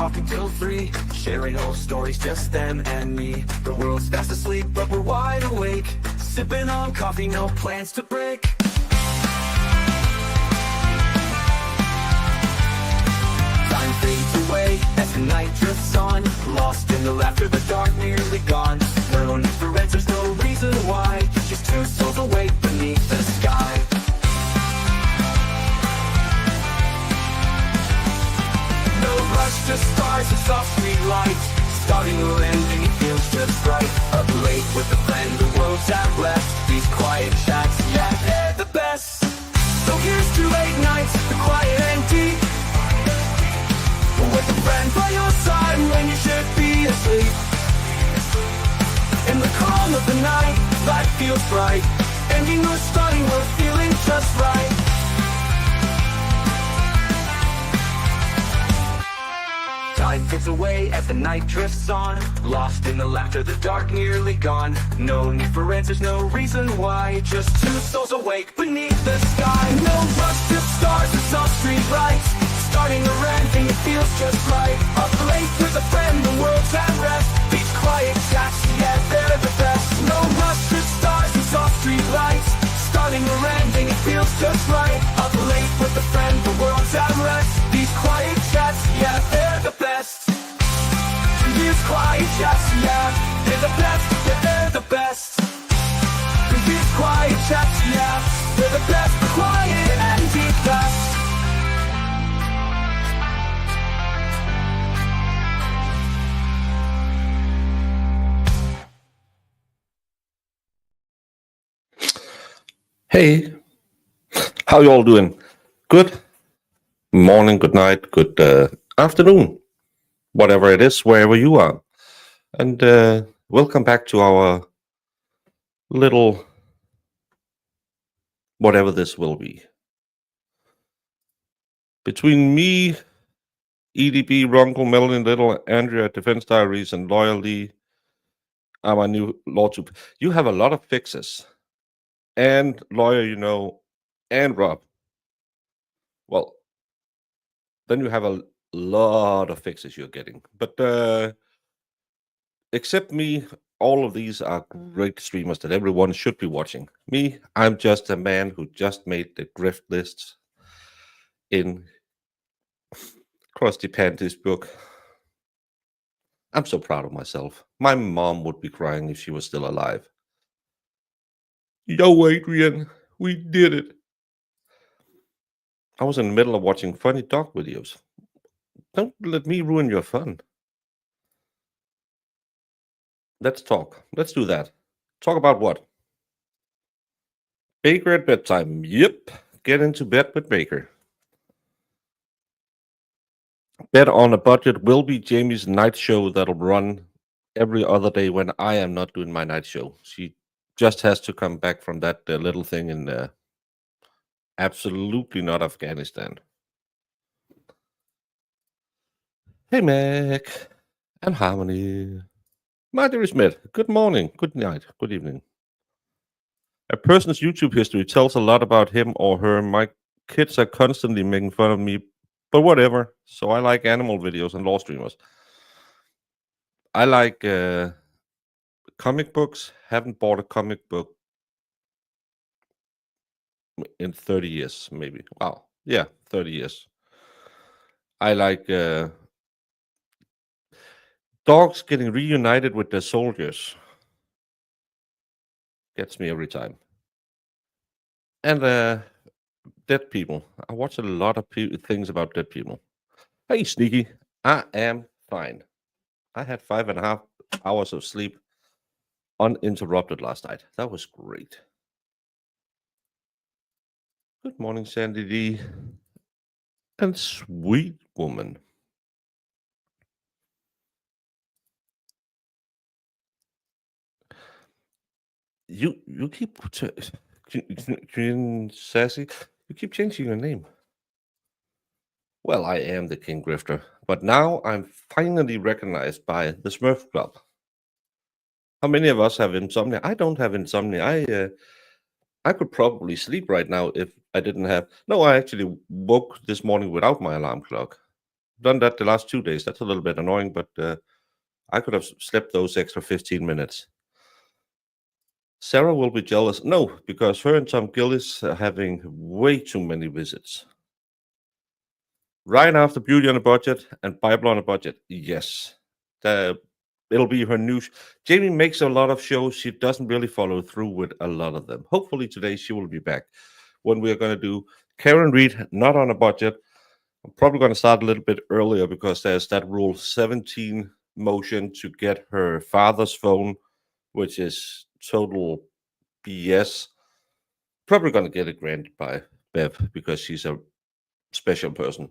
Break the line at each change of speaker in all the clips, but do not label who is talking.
talking till 3, sharing old stories, just them and me. The world's fast asleep, but we're wide awake, sipping on coffee, no plans to break. Time fades away as the night drifts on, lost in the laughter, the dark nearly gone. No need for answers, no reason why, just two souls awake beneath the sky. No rush, just stars and soft street lights, starting or ending, it feels just right. Up late with a friend, the world's at rest, these quiet chats, yeah, they're the best. So here's to late nights, the quiet and deep, with a friend by your side when you should be asleep. In the calm of the night, life feels bright, ending or starting, we're feeling just right. Time fades away as the night drifts on, lost in the laughter, the dark nearly gone. No need for answers, no reason why, just two souls awake beneath the sky. No rush, just stars and soft street lights, starting or ending, it feels just right. Up late with a friend, the world's at rest, these quiet chats, yeah, they're the best. No rush, just stars and soft street lights, starting or ending, it feels just right. Up late with a friend, the world's at rest, these quiet chats, yeah, they're the best. These quiet chats, yeah, they're the best, yeah, they're the best. These quiet chats, yeah, they're the best, quiet and deep best.
Hey, how you all doing? Good morning, good night, good afternoon, whatever it is, wherever you are. And welcome back to our little, whatever this will be. Between me, EDB, Ronco, Melanie Little, Andrea, Defense Diaries, and Loyalty, I'm a new lawsuit. You have a lot of fixes. And Lawyer, you know, and Rob. Well, then you have a lot of fixes you're getting. But except me, all of these are great streamers that everyone should be watching. Me, I'm just a man who just made the grift lists in Krusty Panty's book. I'm so proud of myself. My mom would be crying if she was still alive. Yo, Adrian, we did it. I was in the middle of watching funny dog videos. Don't let me ruin your fun. Let's talk. Let's do that. Talk about what? Baker at bedtime. Yep. Get into bed with Baker. Bed on a Budget will be Jamie's night show that'll run every other day when I am not doing my night show. She just has to come back from that little thing in absolutely not Afghanistan. Hey, Mac and Harmony. Marjorie Smith, good morning, good night, good evening. A person's YouTube history tells a lot about him or her. My kids are constantly making fun of me, but whatever. So I like animal videos and law streamers. I like comic books. Haven't bought a comic book in 30 years, maybe. Wow. Yeah, 30 years. I like dogs getting reunited with their soldiers. Gets me every time. And dead people. I watch a lot of things about dead people. Hey, Sneaky. I am fine. I had 5.5 hours of sleep uninterrupted last night. That was great. Good morning, Sandy D. And Sweet Woman. You keep Sassy. You keep changing your name. Well, I am the King Grifter, but now I'm finally recognized by the Smurf Club. How many of us have insomnia? I don't have insomnia. I could probably sleep right now if I didn't have. No, I actually woke this morning without my alarm clock. done that the last 2 days. That's a little bit annoying, but I could have slept those extra 15 minutes. Sarah will be jealous. No, because her and Tom Gillis are having way too many visits. Right after Beauty on a Budget and Bible on a Budget. Yes. It'll be her new. Jamie makes a lot of shows. She doesn't really follow through with a lot of them. Hopefully today she will be back when we are going to do Karen Read, Not on a Budget. I'm probably going to start a little bit earlier because there's that Rule 17 motion to get her father's phone, which is total BS. Probably going to get it granted by Bev because she's a special person.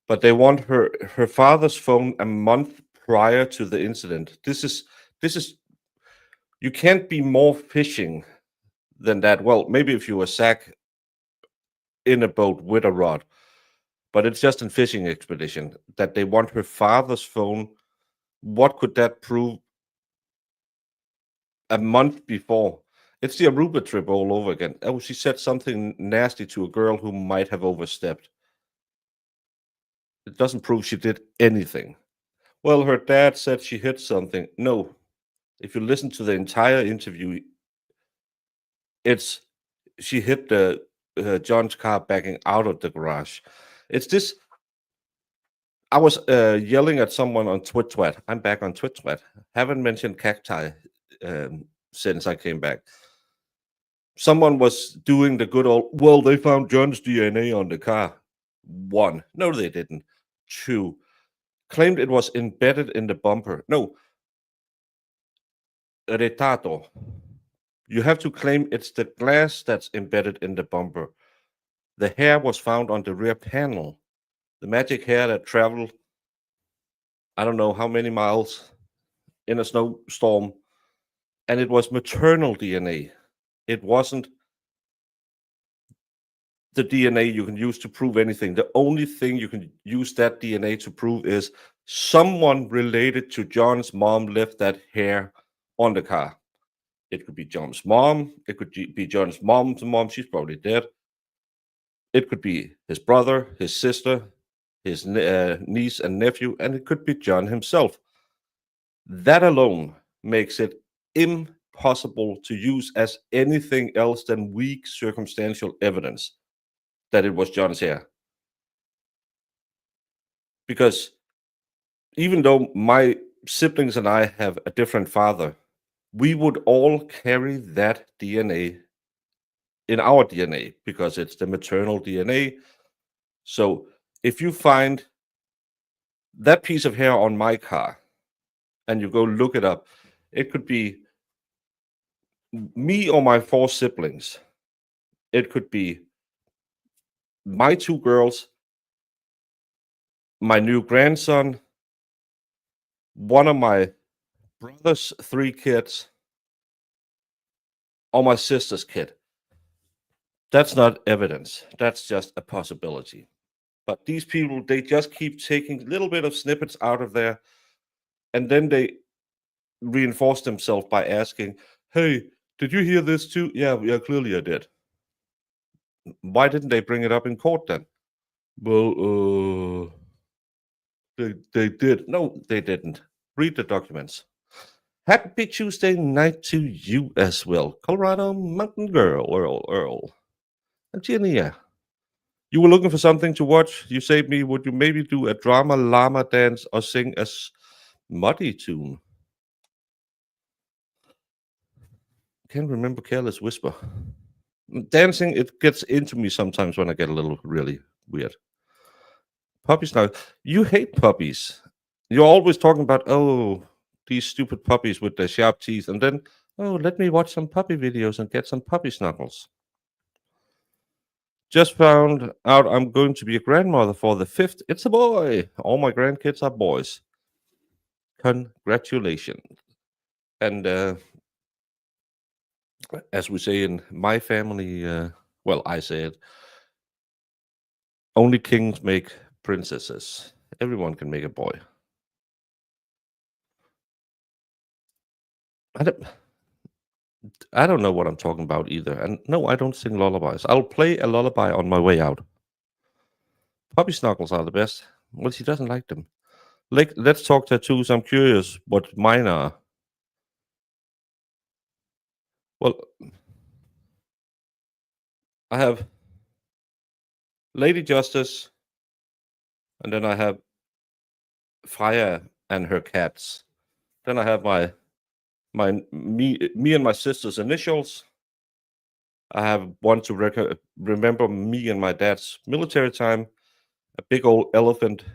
But they want her father's phone a month prior to the incident. This is you can't be more fishing than that. Well, maybe if you were Zach in a boat with a rod, but it's just a fishing expedition that they want her father's phone. What could that prove? A month before, it's the Aruba trip all over again. Oh, she said something nasty to a girl who might have overstepped. It doesn't prove she did anything. Well, her dad said she hit something. No, if you listen to the entire interview, it's she hit the John's car backing out of the garage. It's this. I was yelling at someone on TwitTwat. I'm back on TwitTwat. Haven't mentioned cacti since I came back. Someone was doing the good old, well, they found John's DNA on the car. 1. No, they didn't. 2. Claimed it was embedded in the bumper. No. Retardo. You have to claim it's the glass that's embedded in the bumper. The hair was found on the rear panel. The magic hair that traveled, I don't know how many miles in a snowstorm. And it was maternal DNA. It wasn't the DNA you can use to prove anything. The only thing you can use that DNA to prove is someone related to John's mom left that hair on the car. It could be John's mom. It could be John's mom's mom. She's probably dead. It could be his brother, his sister, his niece and nephew, and it could be John himself. That alone makes it impossible to use as anything else than weak circumstantial evidence that it was John's hair. Because even though my siblings and I have a different father, we would all carry that DNA in our DNA because it's the maternal DNA. So if you find that piece of hair on my car and you go look it up, it could be me or my 4 siblings. It could be my 2 girls, my new grandson, one of my brother's 3 kids, or my sister's kid. That's not evidence. That's just a possibility. But these people, they just keep taking a little bit of snippets out of there, and then they reinforce themselves by asking, hey, did you hear this too? Yeah, clearly I did. Why didn't they bring it up in court then? Well, they did. No, they didn't. Read the documents. Happy Tuesday night to you as well. Colorado Mountain Girl, Earl. And Genia. You were looking for something to watch. You saved me. Would you maybe do a drama llama dance or sing a smutty tune? Can't remember Careless Whisper. Dancing, it gets into me sometimes when I get a little really weird. Puppies now. You hate puppies. You're always talking about, oh, these stupid puppies with their sharp teeth. And then, oh, let me watch some puppy videos and get some puppy snuggles. Just found out I'm going to be a grandmother for the 5th. It's a boy. All my grandkids are boys. Congratulations. And as we say in my family, well, I say it, only kings make princesses. Everyone can make a boy. I don't know what I'm talking about either. And no, I don't sing lullabies. I'll play a lullaby on my way out. Puppy snuggles are the best. Well, she doesn't like them. Let's talk tattoos. I'm curious what mine are. Well, I have Lady Justice, and then I have Freya and her cats. Then I have me and my sister's initials. I have one to remember me and my dad's military time. A big old elephant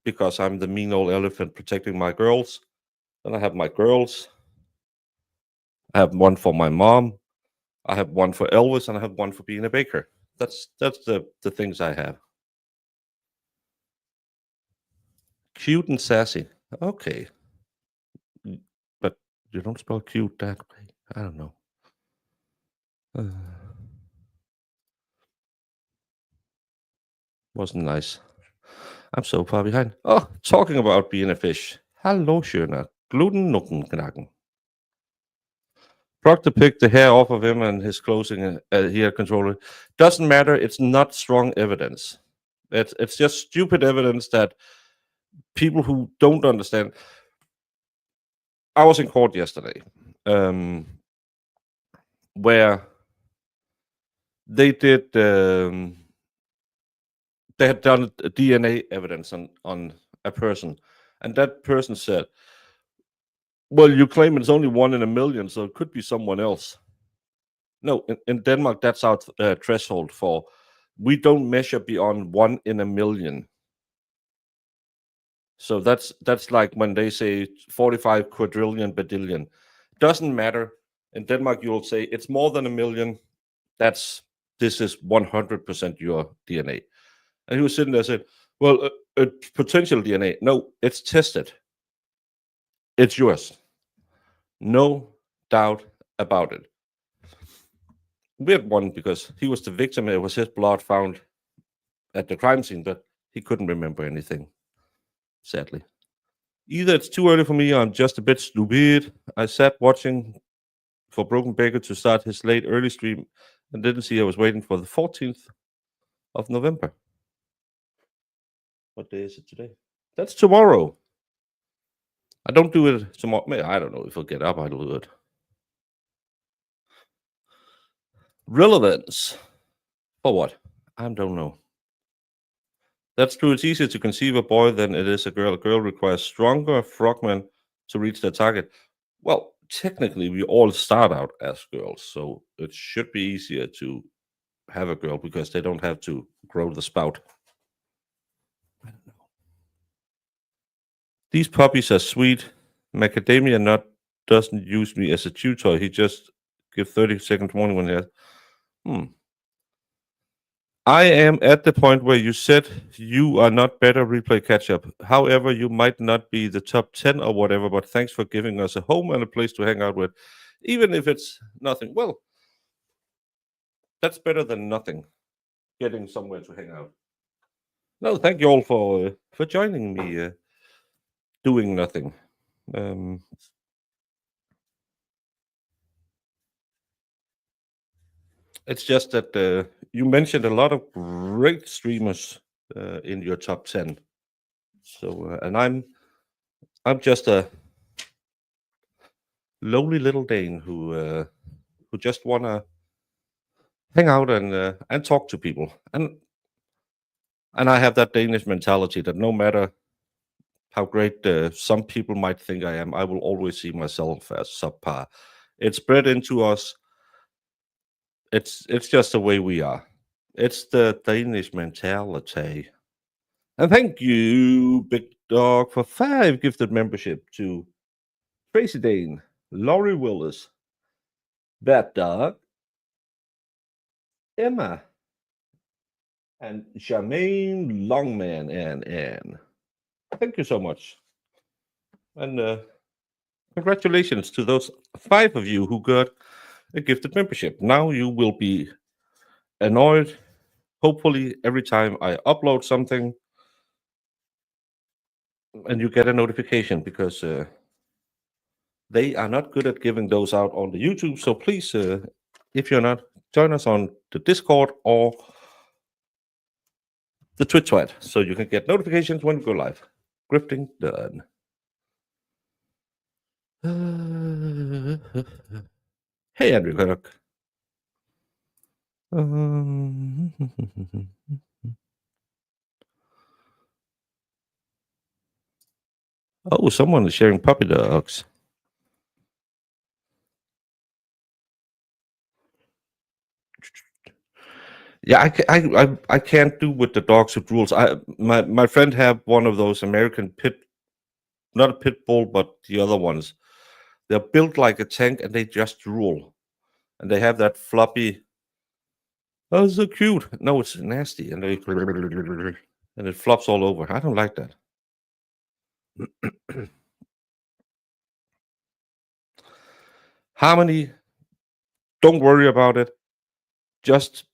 because I'm the mean old elephant protecting my girls. Then I have my girls. I have one for my mom. I have one for Elvis, and I have one for being a baker. That's the things I have. Cute and sassy. Okay. But you don't spell cute that way. I don't know. Wasn't nice. I'm so far behind. Oh, talking about being a fish. Hallo, schöner. Gluten nucken knacken. Proctor picked the hair off of him and his clothing he had control. Doesn't matter. It's not strong evidence. It's just stupid evidence that people who don't understand. I was in court yesterday, where they did. They had done DNA evidence on a person, and that person said, "Well, you claim it's only 1 in a million, so it could be someone else." No, in Denmark, that's our threshold for. We don't measure beyond 1 in a million. So that's like when they say 45 quadrillion badillion. Doesn't matter. In Denmark, you'll say it's more than a million. This is 100% your DNA. And he was sitting there and said, well, potential DNA. No, it's tested. It's yours. No doubt about it. We had one because he was the victim. It was his blood found at the crime scene, but he couldn't remember anything, sadly. Either it's too early for me or I'm just a bit stupid. I sat watching for Broken Baker to start his late early stream and didn't see I was waiting for the 14th of November. What day is it today? That's tomorrow. I don't do it tomorrow. I don't know if I'll get up. I'll do it. Relevance. For what? I don't know. That's true. It's easier to conceive a boy than it is a girl. A girl requires stronger frogmen to reach their target. Well, technically, we all start out as girls, so it should be easier to have a girl because they don't have to grow the spout. I don't know. These puppies are sweet. Macadamia Nut doesn't use me as a tutor. He just gives 30-second warning when he has. I am at the point where you said you are not better replay catch-up. However, you might not be the top 10 or whatever, but thanks for giving us a home and a place to hang out with, even if it's nothing. Well, that's better than nothing, getting somewhere to hang out. No, thank you all for joining me doing nothing. It's just that you mentioned a lot of great streamers in your top 10. So, and I'm just a lowly little Dane who just wanna hang out and talk to people, and I have that Danish mentality that no matter how great some people might think I am, I will always see myself as subpar. It's bred into us. It's just the way we are. It's the Danish mentality. And thank you, Big Dog, for 5 gifted membership to Tracy Dane, Laurie Willis, Bad Dog, Emma, and Charmaine Longman and Anne. Thank you so much. And congratulations to those 5 of you who got a gifted membership. Now you will be annoyed, hopefully, every time I upload something and you get a notification because they are not good at giving those out on the YouTube. So please, if you're not, join us on the Discord or the Twitch chat so you can get notifications when we go live. Grifting done. Hey, Andrew Kirk. Oh, someone is sharing puppy dogs. Yeah, I can't do with the dogs with rules. My friend have one of those American not a pit bull, but the other ones. They're built like a tank and they just rule. And they have that floppy. Oh, so cute. No, it's nasty, and and it flops all over. I don't like that. Harmony, don't worry about it. Just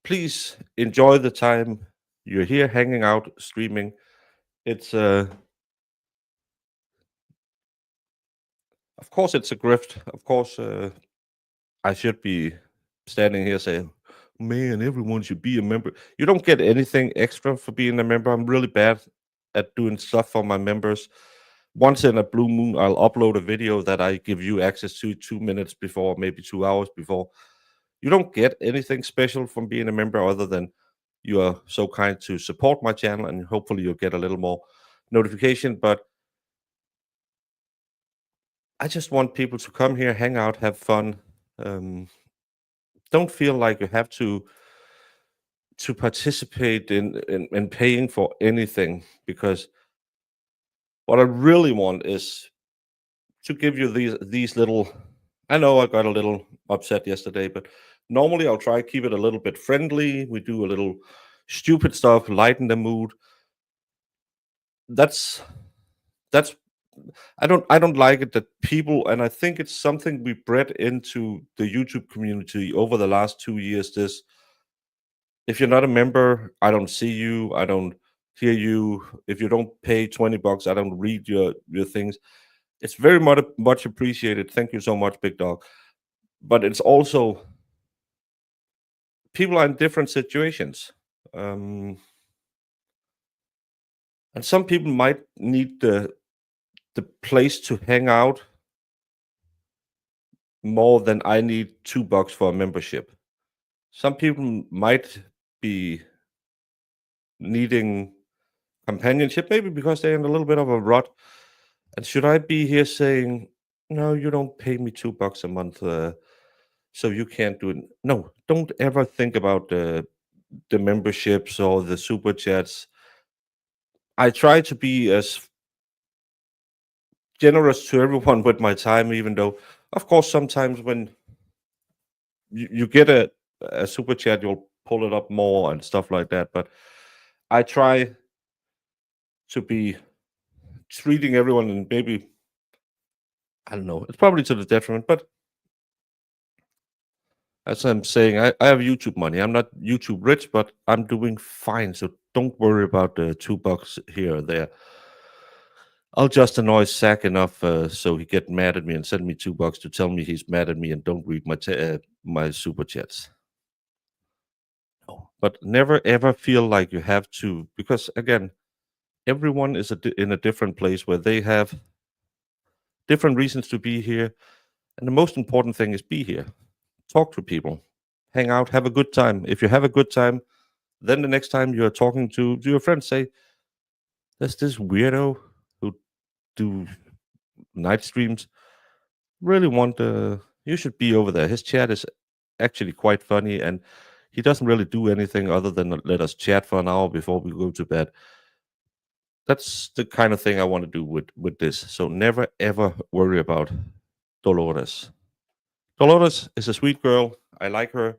please enjoy the time you're here hanging out, streaming. It's of course it's a grift. Of course, I should be standing here saying, "Man, everyone should be a member." You don't get anything extra for being a member. I'm really bad at doing stuff for my members. Once in a blue moon, I'll upload a video that I give you access to 2 minutes before, maybe 2 hours before. You don't get anything special from being a member other than you are so kind to support my channel, and hopefully you'll get a little more notification. But I just want people to come here, hang out, have fun. Don't feel like you have to participate in paying for anything, because what I really want is to give you these little. I know I got a little upset yesterday, but normally I'll try keep it a little bit friendly. We do a little stupid stuff, lighten the mood. That's I don't like it that people, and I think it's something we bred into the YouTube community over the last 2 years. This, if you're not a member, I don't see you, I don't hear you. If you don't pay $20, I don't read your things. It's very much appreciated. Thank you so much, Big Dog. But it's also people are in different situations. And some people might need the place to hang out more than I need $2 for a membership. Some people might be needing companionship, maybe because they're in a little bit of a rut. And should I be here saying, no, you don't pay me $2 a month, so you can't do it? No, don't ever think about the memberships or the super chats. I try to be as generous to everyone with my time, even though, of course, sometimes when you get a super chat, you'll pull it up more and stuff like that. But I try to be treating everyone, and maybe, I don't know, it's probably to the detriment, but as I'm saying, I have YouTube money. I'm not YouTube rich, but I'm doing fine. So don't worry about the $2 here or there. I'll just annoy Zach enough so he get mad at me and send me $2 to tell me he's mad at me and don't read my super chats. No, but never ever feel like you have to, because again, everyone is in a different place where they have different reasons to be here, and the most important thing is be here, talk to people, hang out, have a good time. If you have a good time, then the next time you're talking to your friends, say, "There's this weirdo who do night streams. Really want you should be over there. His chat is actually quite funny, and he doesn't really do anything other than let us chat for an hour before we go to bed." That's the kind of thing I want to do with this. So never ever worry about Dolores. Dolores is a sweet girl. I like her,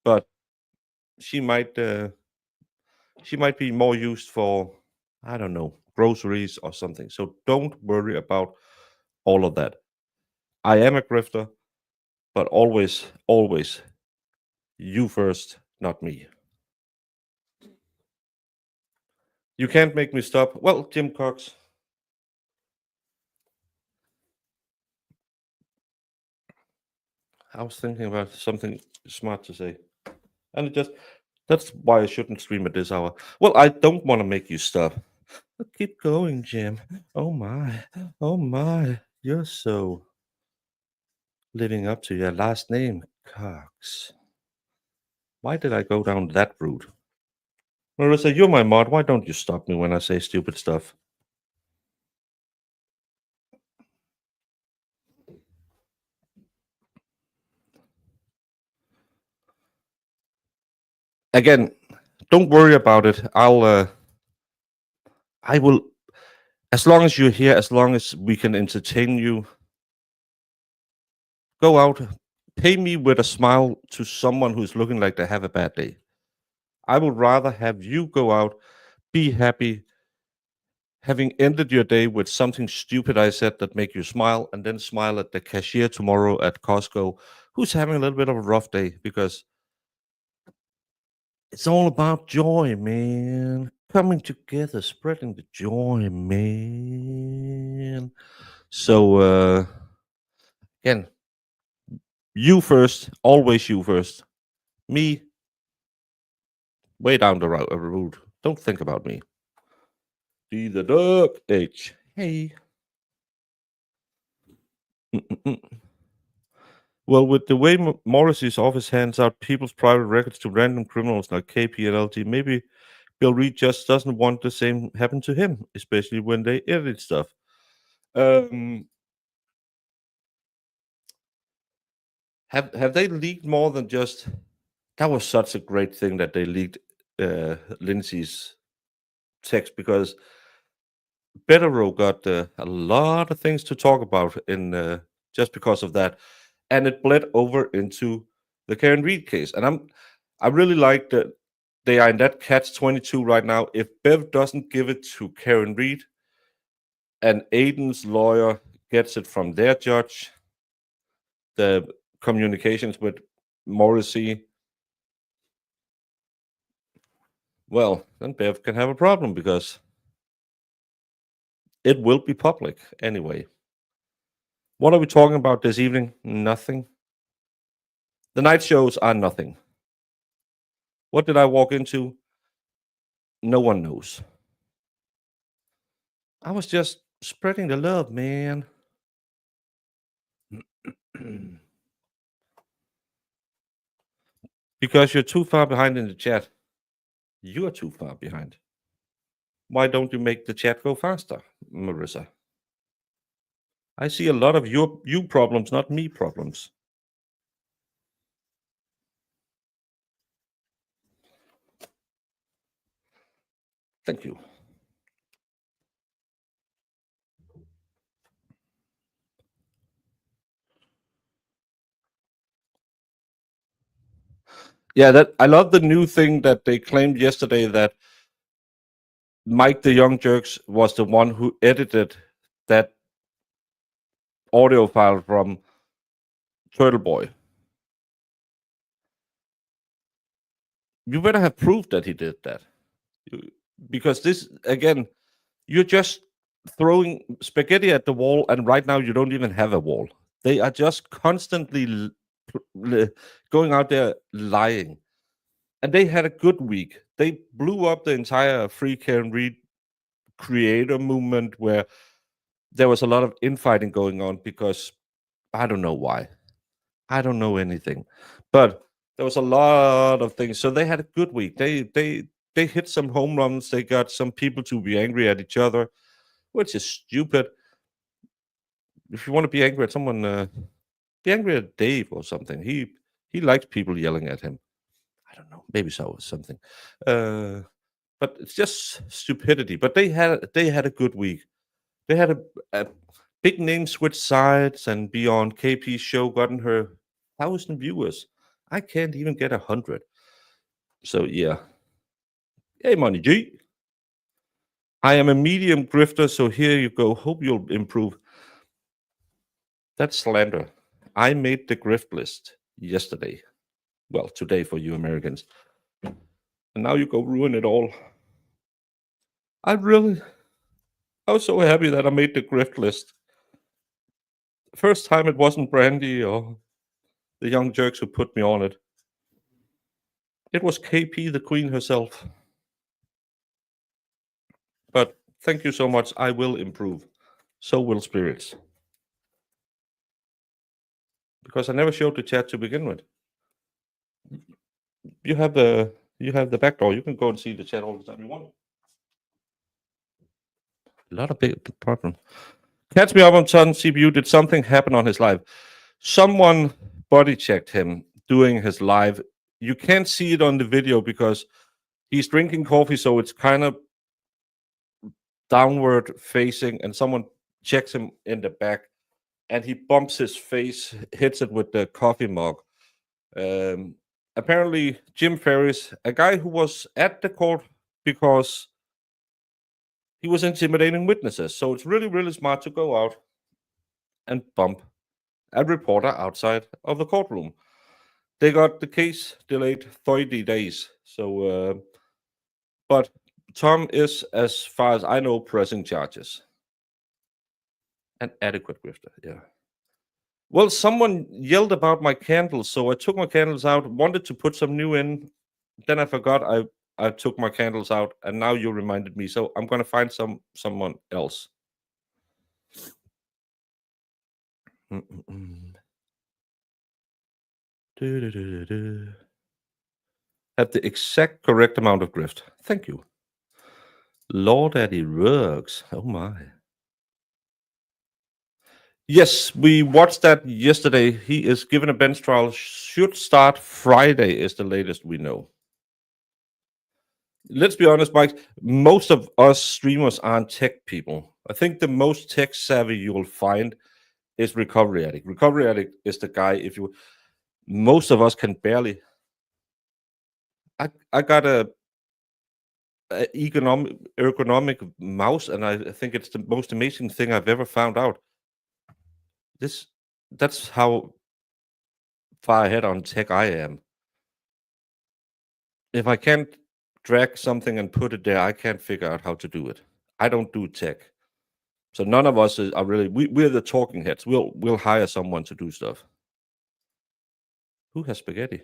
but she might be more used for, I don't know, groceries or something. So don't worry about all of that. I am a grifter, but always, always, you first, not me. You can't make me stop. Well, Jim Cox. I was thinking about something smart to say. And it just, That's why I shouldn't stream at this hour. Well, I don't want to make you stop. But keep going, Jim. Oh my. Oh my. You're so living up to your last name, Cox. Why did I go down that route? Marissa, you're my mod. Why don't you stop me when I say stupid stuff? Again, don't worry about it. I will, as long as you're here, as long as we can entertain you, go out, pay me with a smile to someone who's looking like they have a bad day. I would rather have you go out, be happy, having ended your day with something stupid I said that make you smile, and then smile at the cashier tomorrow at Costco who's having a little bit of a rough day, because it's all about joy, man. Coming together, spreading the joy, man. So again, you first, always you first. Me, way down the road. Don't think about me. Be the duck H. Hey. Mm-mm-mm. Well, with the way Morrissey's office hands out people's private records to random criminals like KP and LT, maybe Bill Reed just doesn't want the same happen to him, especially when they edit stuff. Have they leaked more than just? That was such a great thing that they leaked Lindsay's text, because Betero got a lot of things to talk about in just because of that, and it bled over into the Karen Reed case. And I really like that they are in that catch-22 right now. If Bev doesn't give it to Karen Reed, and Aiden's lawyer gets it from their judge, the communications with Morrissey, well, then Bev can have a problem, because it will be public anyway. What are we talking about this evening? Nothing. The night shows are nothing. What did I walk into? No one knows. I was just spreading the love, man. Because you're too far behind in the chat. You are too far behind. Why don't you make the chat go faster, Marissa? I see a lot of you problems, not me problems. Thank you. Yeah, that I love the new thing that they claimed yesterday, that Mike the Young Jerks was the one who edited that audio file from Turtle Boy. You better have proof that he did that. Because this, again, you're just throwing spaghetti at the wall, and right now you don't even have a wall. They are just constantly going out there lying. And they had a good week. They blew up the entire Free Karen Reed creator movement, where there was a lot of infighting going on, because I don't know why. I don't know anything. But there was a lot of things. So they had a good week. They hit some home runs. They got some people to be angry at each other, which is stupid. If you want to be angry at someone, be angry at Dave or something. He likes people yelling at him. I don't know. Maybe so, something. But it's just stupidity. But they had a good week. They had a big name switch sides, and be on KP's show, gotten her 1,000 viewers. I can't even get 100. So yeah. Hey, Money G. I am a medium grifter, so here you go. Hope you'll improve. That's slander. I made the grift list yesterday. Well, today for you Americans. And now you go ruin it all. I was so happy that I made the grift list. First time it wasn't Brandy or the Young Jerks who put me on it. It was KP, the queen herself. But thank you so much. I will improve. So will spirits. Because I never showed the chat to begin with. You have the back door. You can go and see the chat all the time you want. A lot of big problem. Catch me up on Ton CPU. Did something happen on his live? Someone body checked him doing his live. You can't see it on the video because he's drinking coffee, so it's kind of downward facing, and someone checks him in the back, and he bumps his face, hits it with the coffee mug. Apparently, Jim Ferris, a guy who was at the court because he was intimidating witnesses. So it's really, really smart to go out and bump a reporter outside of the courtroom. They got the case delayed 30 days. So, but Tom is, as far as I know, pressing charges. An adequate grifter, yeah. Well, someone yelled about my candles, so I took my candles out, wanted to put some new in. Then I forgot I took my candles out, and now you reminded me. So I'm gonna find someone else. Have the exact correct amount of grift. Thank you. Lord Daddy Rugs. Oh my. Yes, we watched that yesterday. He is given a bench trial. Should start Friday, is the latest we know. Let's be honest, Mike. Most of us streamers aren't tech people. I think the most tech savvy you will find is Recovery Addict. Recovery Addict is the guy. If you, most of us can barely. I got a ergonomic mouse, and I think it's the most amazing thing I've ever found out. That's how far ahead on tech I am. If I can't drag something and put it there, I can't figure out how to do it. I don't do tech. So none of us are really, we're the talking heads. We'll hire someone to do stuff. Who has spaghetti?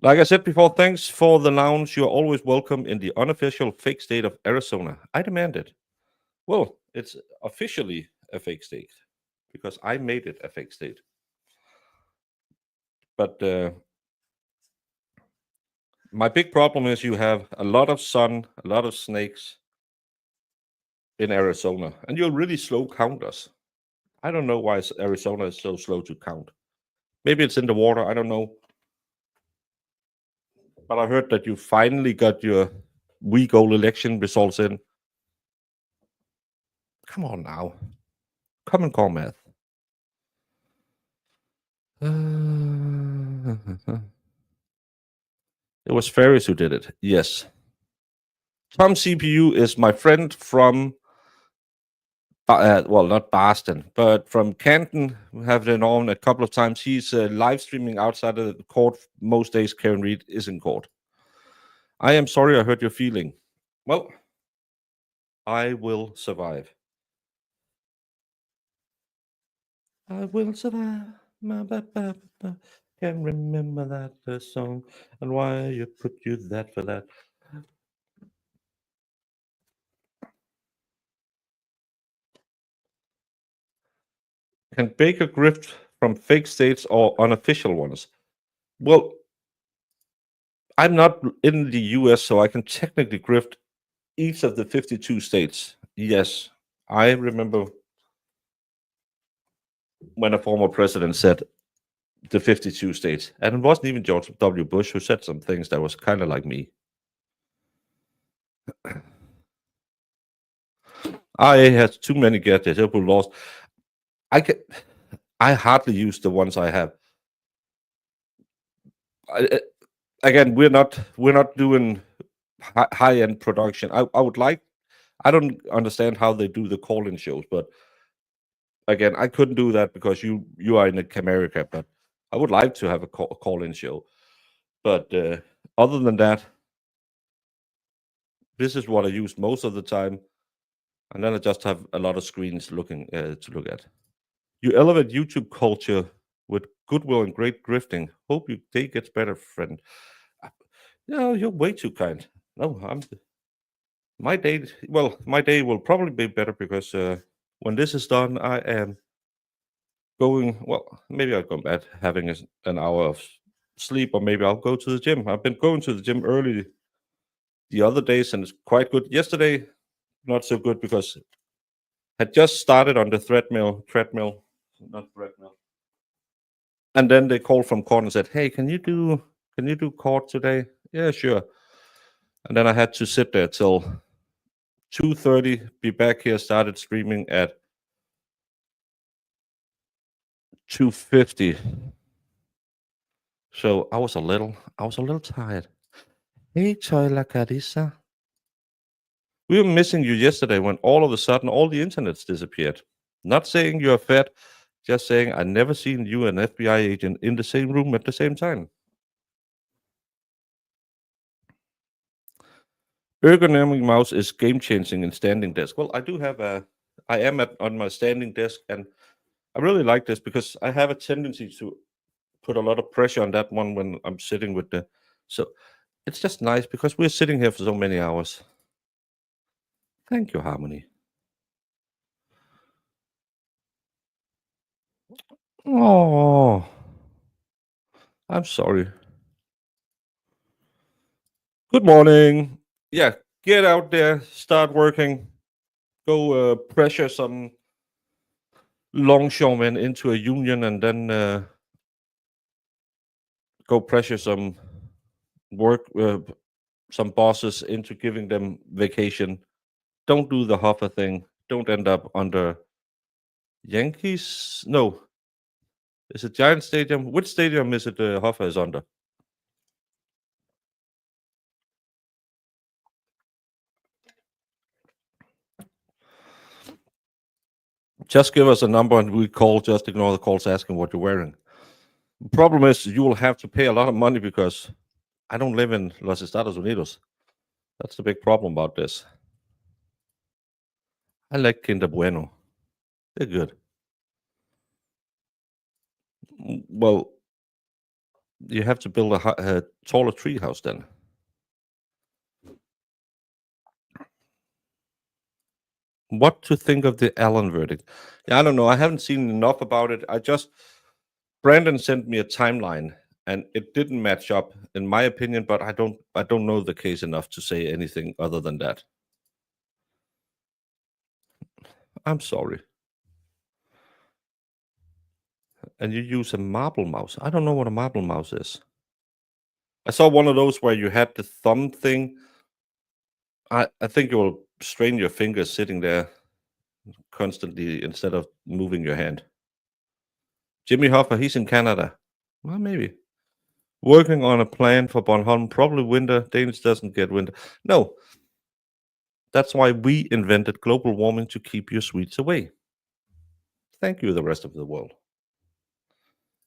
Like I said before, thanks for the lounge. You're always welcome in the unofficial fake state of Arizona. I demand it. Well, it's officially a fake state because I made it a fake state. But my big problem is you have a lot of sun, a lot of snakes in Arizona, and you're really slow counters. I don't know why Arizona is so slow to count. Maybe it's in the water. I don't know. But I heard that you finally got your week old election results in. Come on now. Come and call math. It was Ferris who did it. Yes. Tom CPU is my friend from, well, not Boston, but from Canton. We have been on a couple of times. He's live streaming outside of the court most days. Karen Reed is in court. I am sorry I hurt your feeling. Well, I will survive. I will survive. Can't remember that song and why you put you that for that. Can Baker grift from fake states or unofficial ones? Well, I'm not in the US, so I can technically grift each of the 52 states. Yes, I remember when a former president said the 52 states, and it wasn't even George W. Bush who said some things that was kind of like me. I had too many gadgets. People lost. I hardly use the ones I have. Again, we're not doing high end production. I would like. I don't understand how they do the call-in shows, but again, I couldn't do that because you are in America. But I would like to have a call-in show. But other than that, this is what I use most of the time, and then I just have a lot of screens looking to look at. You elevate YouTube culture with goodwill and great grifting. Hope your day gets better, friend. No, you're way too kind. No, my day. Well, my day will probably be better because when this is done, I am going. Well, maybe I'll go to bed having an hour of sleep, or maybe I'll go to the gym. I've been going to the gym early the other days, and it's quite good. Yesterday, not so good because had just started on the treadmill, not treadmill. And then they called from court and said, "Hey, can you do court today?" Yeah, sure. And then I had to sit there till 2:30, be back here, started streaming at 2:50. So I was a little tired. Hey, Toila Carissa. We were missing you yesterday when all of a sudden all the internets disappeared. Not saying you're fat, just saying I never seen you and FBI agent in the same room at the same time. Ergonomic mouse is game changing in standing desk. Well, I am on my standing desk, and I really like this because I have a tendency to put a lot of pressure on that one when I'm sitting with the. So it's just nice because we're sitting here for so many hours. Thank you, Harmony. Oh, I'm sorry. Good morning. Yeah, get out there, start working, go pressure some longshoremen into a union, and then go pressure some some bosses into giving them vacation. Don't do the Hoffa thing. Don't end up under Yankees. No, is it Giant Stadium? Which stadium is it? Hoffa is under. Just give us a number and we call. Just ignore the calls asking what you're wearing. The problem is you will have to pay a lot of money because I don't live in Los Estados Unidos. That's the big problem about this. I like Kinder Bueno. They're good. Well, you have to build a taller tree house then. What to think of the Allen verdict? Yeah, I don't know. I haven't seen enough about it. Brandon sent me a timeline and it didn't match up in my opinion, but I don't know the case enough to say anything other than that. I'm sorry. And you use a marble mouse. I don't know what a marble mouse is. I saw one of those where you had the thumb thing. I think you will strain your fingers sitting there constantly instead of moving your hand. Jimmy Hoffa, he's in Canada. Well, maybe. Working on a plan for Bornholm, probably winter. Danish doesn't get winter. No. That's why we invented global warming to keep your Swedes away. Thank you, the rest of the world.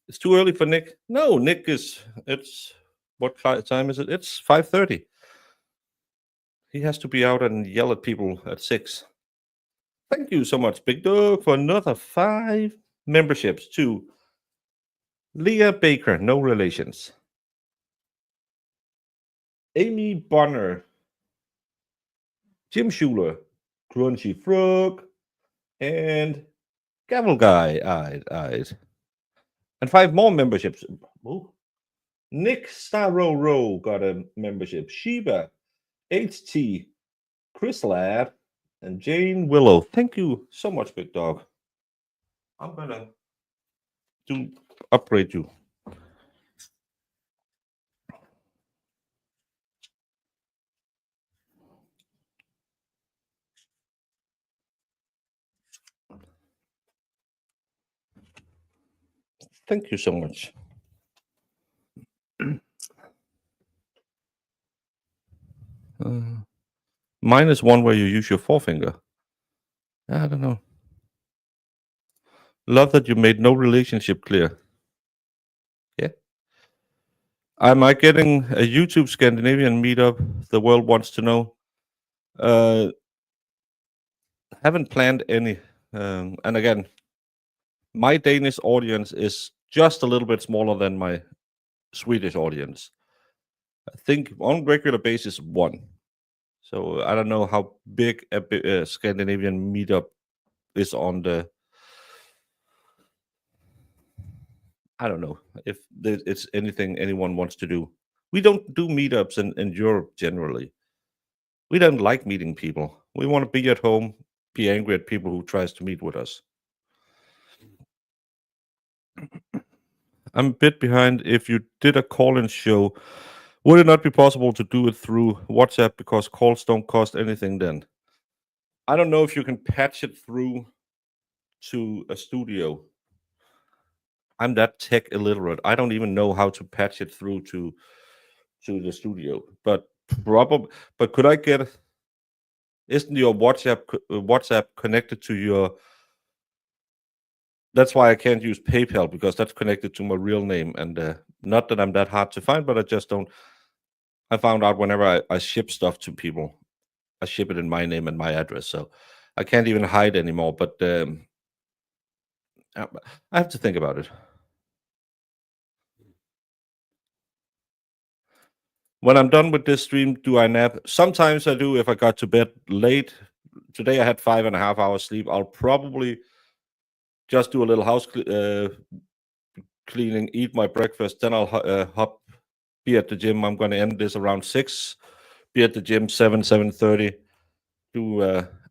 It's too early for Nick. No, Nick it's what time is it? It's 5:30. He has to be out and yell at people at 6. Thank you so much, Big Dog, for another 5 memberships to Leah Baker, no relations. Amy Bonner, Jim Schuler, Crunchy Frog, and Gavel Guy, eyes. And 5 more memberships. Ooh. Nick Starro got a membership. Sheba, HT, Chris Ladd, and Jane Willow. Thank you so much, Big Dog. I'm gonna upgrade you. Thank you so much. Mine is one where you use your forefinger. I don't know. Love that you made no relationship clear. Yeah. Am I getting a YouTube Scandinavian meetup? The world wants to know. Haven't planned any. And again, my Danish audience is just a little bit smaller than my Swedish audience. I think on regular basis 1. So I don't know how big a Scandinavian meetup is on the. I don't know if it's anything anyone wants to do. We don't do meetups in Europe generally. We don't like meeting people. We want to be at home, be angry at people who tries to meet with us. I'm a bit behind. If you did a call-in show, would it not be possible to do it through WhatsApp because calls don't cost anything then? I don't know if you can patch it through to a studio. I'm that tech illiterate. I don't even know how to patch it through to the studio. But probably, but could I get? Isn't your WhatsApp connected to your? That's why I can't use PayPal, because that's connected to my real name, and not that I'm that hard to find, but I just don't. I found out whenever I ship stuff to people, I ship it in my name and my address, so I can't even hide anymore. But I have to think about it. When I'm done with this stream, do I nap? Sometimes I do if I got to bed late. Today I had 5.5 hours sleep. I'll probably just do a little house cleaning, eat my breakfast, then I'll be at the gym. I'm going to end this around 6. Be at the gym 7:30. Do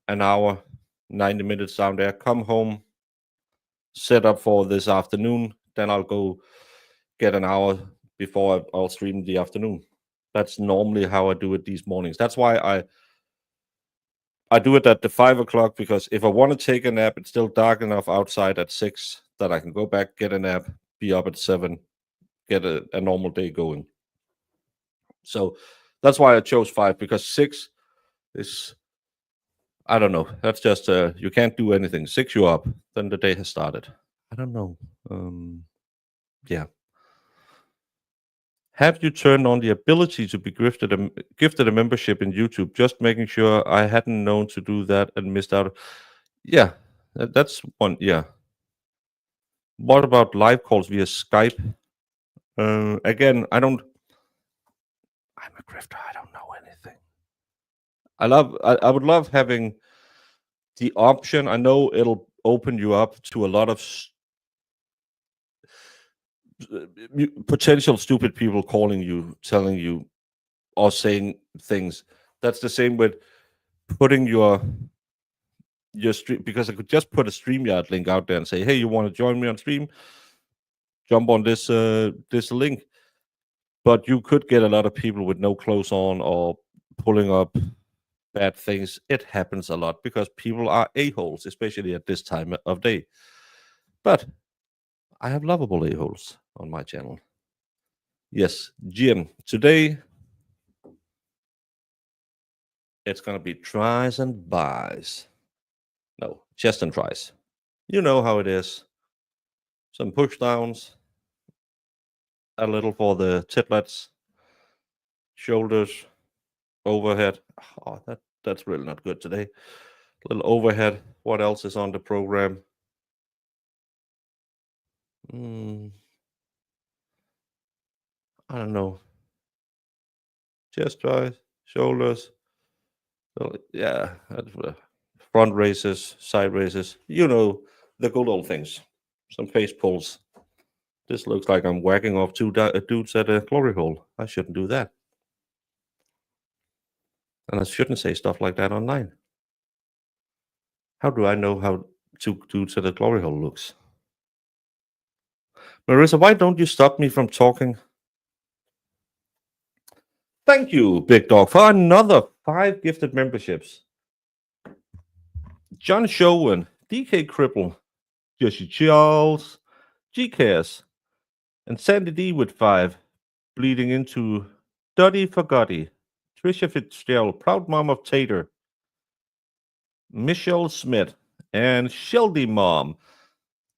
an hour, 90 minutes down there. Come home, set up for this afternoon. Then I'll go get an hour before I'll stream the afternoon. That's normally how I do it these mornings. That's why I do it at the 5 o'clock, because if I want to take a nap, it's still dark enough outside at 6 that I can go back, get a nap, be up at 7, get a normal day going. So that's why I chose 5, because 6 is, I don't know. That's just you can't do anything. 6 you're up, then the day has started. I don't know. Yeah. Have you turned on the ability to be gifted a membership in YouTube? Just making sure. I hadn't known to do that and missed out. Yeah, that's one. Yeah. What about live calls via Skype? Again, I'm a grifter. I don't know anything. I would love having the option. I know it'll open you up to a lot of potential stupid people calling you, telling you, or saying things. That's the same with putting your stream, because I could just put a StreamYard link out there and say, hey, you want to join me on stream? Jump on this link. But you could get a lot of people with no clothes on or pulling up bad things. It happens a lot because people are a-holes, especially at this time of day. But I have lovable a-holes on my channel. Yes, Jim. Today it's gonna be tries and buys. No, chest and tries. You know how it is. Some push downs, a little for the titlets, shoulders, overhead. Oh, that's really not good today. A little overhead. What else is on the program? I don't know. Chest tries, shoulders. Well, yeah, front raises, side raises. You know, the good old things. Some face pulls. This looks like I'm whacking off 2 dudes at a glory hole. I shouldn't do that. And I shouldn't say stuff like that online. How do I know how 2 dudes at a glory hole looks? Marissa, why don't you stop me from talking? Thank you, Big Dog, for another 5 gifted memberships. John Showen, DK Cripple, Jesse Charles, GKS, and Sandy D with 5, bleeding into Duddy for Gotti, Trisha Fitzgerald, Proud Mom of Tater, Michelle Smith, and Sheldy Mom,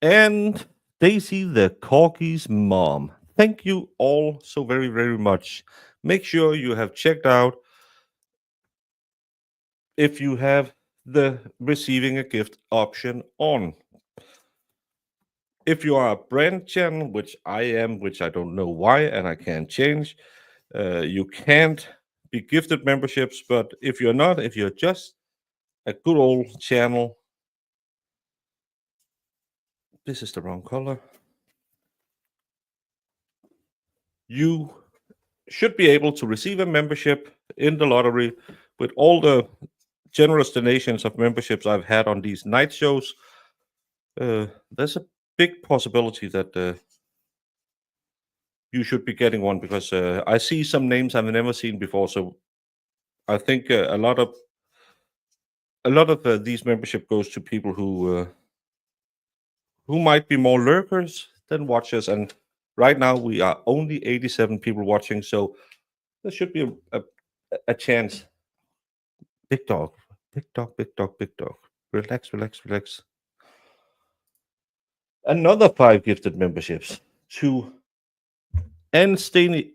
and Daisy the Corky's mom. Thank you all so very, very much. Make sure you have checked out if you have the receiving a gift option on. If you are a brand channel, which I am, which I don't know why, and I can't change, you can't be gifted memberships. But if you're not, if you're just a good old channel, this is the wrong color. You should be able to receive a membership in the lottery with all the generous donations of memberships I've had on these night shows. There's a big possibility that you should be getting one because I see some names I've never seen before. So I think a lot of these membership goes to people who might be more lurkers than watchers. And right now we are only 87 people watching, so there should be a chance. Big dog, big dog, big dog, big dog. Relax, relax, relax. Another 5 gifted memberships to N. Staniak,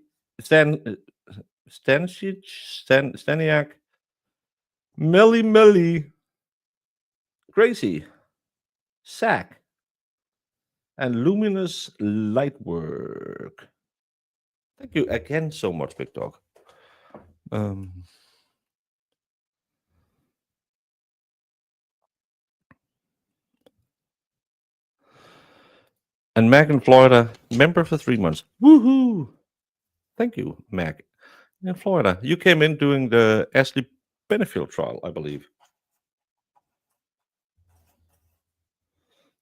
Millie, Gracie, Sack, and Luminous Lightwork. Thank you again so much, Big Dog. And Mac in Florida, member for 3 months. Woohoo! Thank you, Mac in Florida. You came in doing the Ashley Benefield trial, I believe.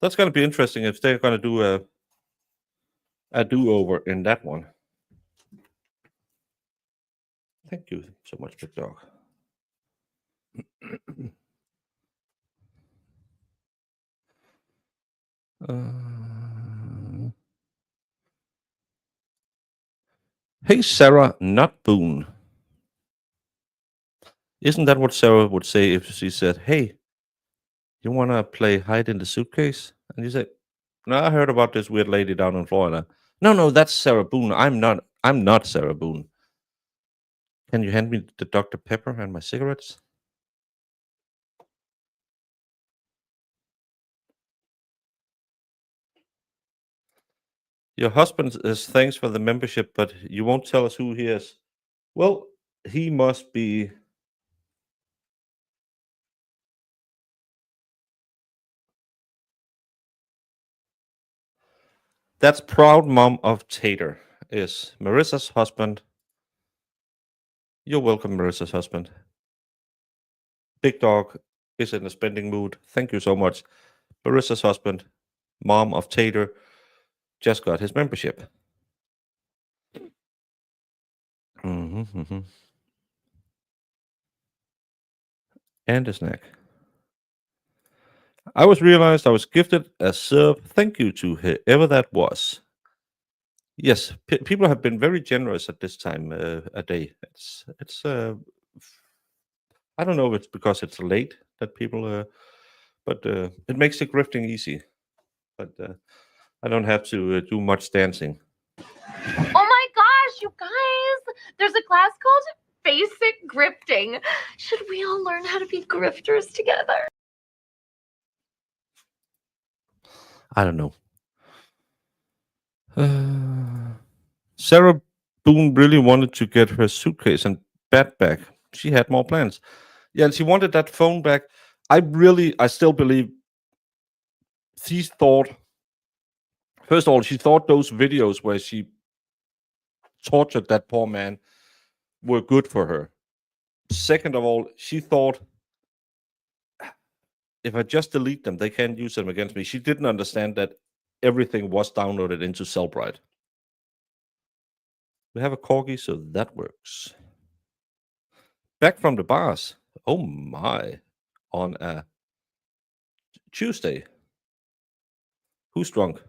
That's going to be interesting if they're going to do a do-over in that one. Thank you so much, Big Dog. Hey, Sarah, not Boone. Isn't that what Sarah would say if she said, "Hey, you want to play hide in the suitcase?" And you say, "No, I heard about this weird lady down in Florida." No, that's Sarah Boone. I'm not Sarah Boone. Can you hand me the Dr. Pepper and my cigarettes? Your husband says thanks for the membership, but you won't tell us who he is. Well, he must be. That's proud mom of Tater, is Marissa's husband. You're welcome, Marissa's husband. Big Dog is in a spending mood. Thank you so much. Marissa's husband, mom of Tater, just got his membership. And a snack. I realized I was gifted a sub. Thank you to whoever that was. Yes, people have been very generous at this time a day. It's I don't know if it's because it's late that people, but it makes the grifting easy. But I don't have to do much dancing.
Oh my gosh, you guys! There's a class called Basic Grifting. Should we all learn how to be grifters together?
I don't know. Sarah Boone really wanted to get her suitcase and bat back. She had more plans. Yeah, and she wanted that phone back. I still believe she thought, first of all, she thought those videos where she tortured that poor man were good for her. Second of all, she thought, if I just delete them, they can't use them against me. She didn't understand that everything was downloaded into Cellbrite. We have a corgi, so that works. Back from the bars. Oh my. On a Tuesday. Who's drunk?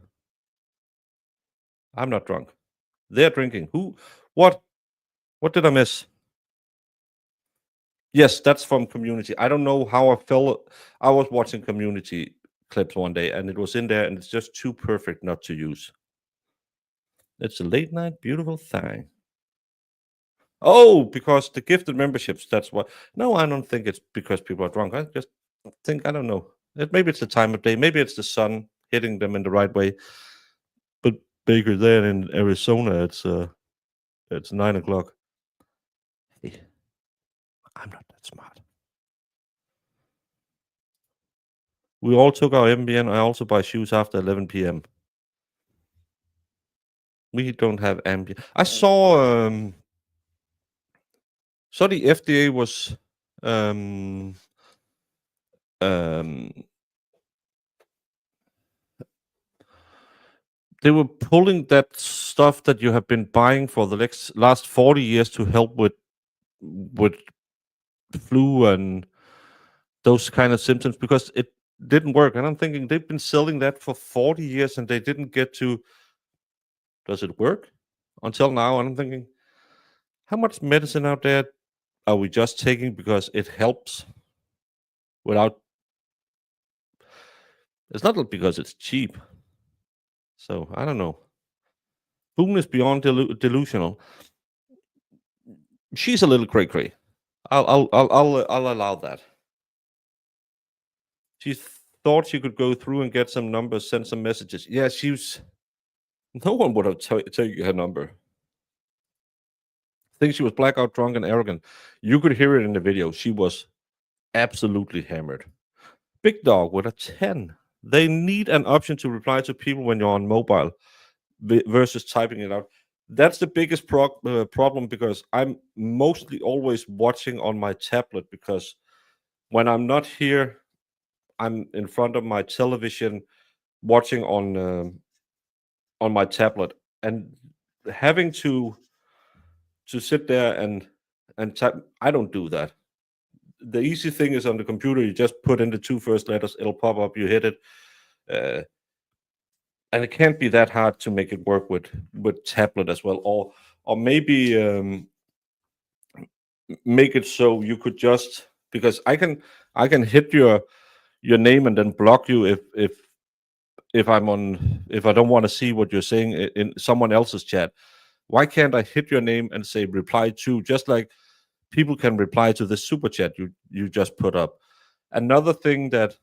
I'm not drunk. They're drinking. Who? What? What did I miss? Yes, that's from Community. I don't know how I felt. I was watching Community clips one day and it was in there and it's just too perfect not to use. It's a late night beautiful thing. Oh, because the gifted memberships, that's what. No, I don't think it's because people are drunk. I just think, I don't know. Maybe it's the time of day. Maybe it's the sun hitting them in the right way. But Baker, there in Arizona, it's 9 o'clock. Hey, I'm not that smart. We all took our Ambien. I also buy shoes after 11 p.m. We don't have Ambien. I saw the FDA was they were pulling that stuff that you have been buying for the last 40 years to help with flu and those kind of symptoms because it didn't work. And I'm thinking they've been selling that for 40 years and they didn't get to, does it work until now? And I'm thinking, how much medicine out there are we just taking because it helps without, it's not because it's cheap. So I don't know. Boone is beyond delusional. She's a little cray-cray. I'll allow that. She thought she could go through and get some numbers, send some messages. Yeah, no one would have taken her number. I think she was blackout drunk and arrogant. You could hear it in the video. She was absolutely hammered. Big Dog with a 10. They need an option to reply to people when you're on mobile versus typing it out. That's the biggest problem because I'm mostly always watching on my tablet because when I'm not here, I'm in front of my television watching on my tablet and having to sit there and type. I don't do that. The easy thing is on the computer, you just put in the 2 first letters, it'll pop up, you hit it. And it can't be that hard to make it work with tablet as well. Or maybe make it so you could just, because I can hit your name and then block you if I don't want to see what you're saying in someone else's chat. Why can't I hit your name and say reply to, just like people can reply to the super chat you just put up? Another thing that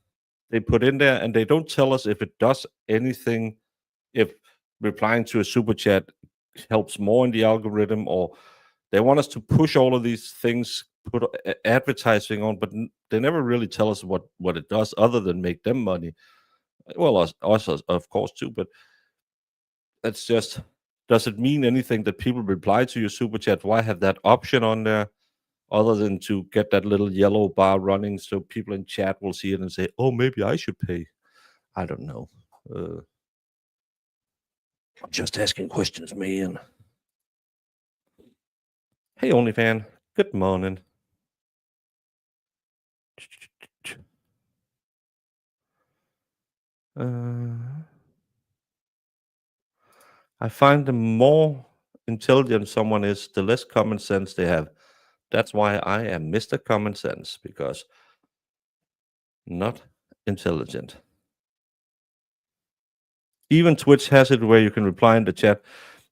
they put in there, and they don't tell us if it does anything, if replying to a super chat helps more in the algorithm, or they want us to push all of these things, put advertising on, but they never really tell us what it does other than make them money. Well, us of course too, but it's just, does it mean anything that people reply to your super chat? Why have that option on there other than to get that little yellow bar running so people in chat will see it and say, oh, maybe I should pay? I don't know. I'm just asking questions, man. Hey, OnlyFan. Good morning. I find the more intelligent someone is, the less common sense they have. That's why I am Mr. Common Sense, because not intelligent. Even Twitch has it where you can reply in the chat.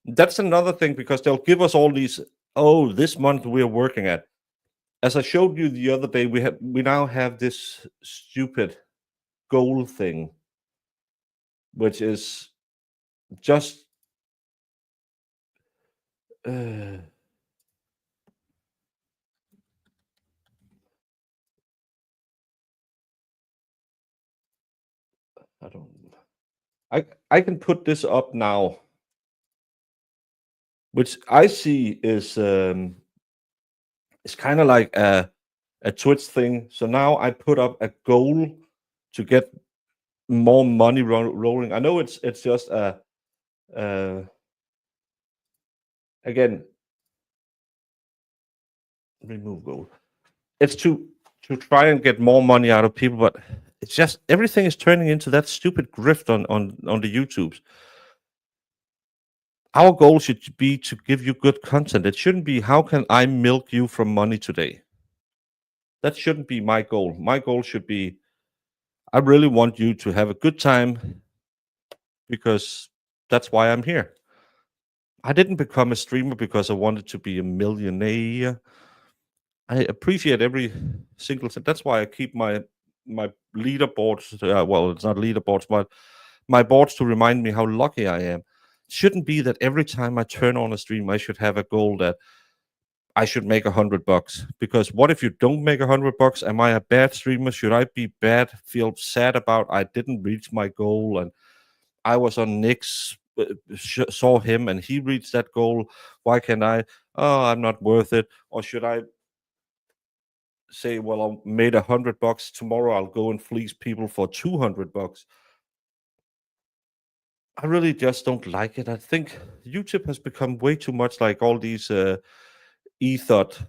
That's another thing, because they'll give us all these, oh, this month we're working at. As I showed you the other day, we now have this stupid goal thing, which is just I don't. I can put this up now, which I see is kind of like a Twitch thing. So now I put up a goal to get more money rolling. I know it's just again, remove goal. It's to try and get more money out of people, but it's just everything is turning into that stupid grift on the YouTubes. Our goal should be to give you good content. It shouldn't be, how can I milk you for money today? That shouldn't be my goal. My goal should be, I really want you to have a good time, because that's why I'm here. I didn't become a streamer because I wanted to be a millionaire. I appreciate every single thing. That's why I keep my leaderboards. Well, it's not leaderboards, but my boards to remind me how lucky I am. It shouldn't be that every time I turn on a stream, I should have a goal that I should make $100. Because what if you don't make $100? Am I a bad streamer? Should I be bad? Feel sad about I didn't reach my goal, and I was on Nick's, saw him, and he reached that goal. Why can't I? Oh, I'm not worth it. Or should I say, well, I made $100 tomorrow? I'll go and fleece people for $200. I really just don't like it. I think YouTube has become way too much like all these e-thought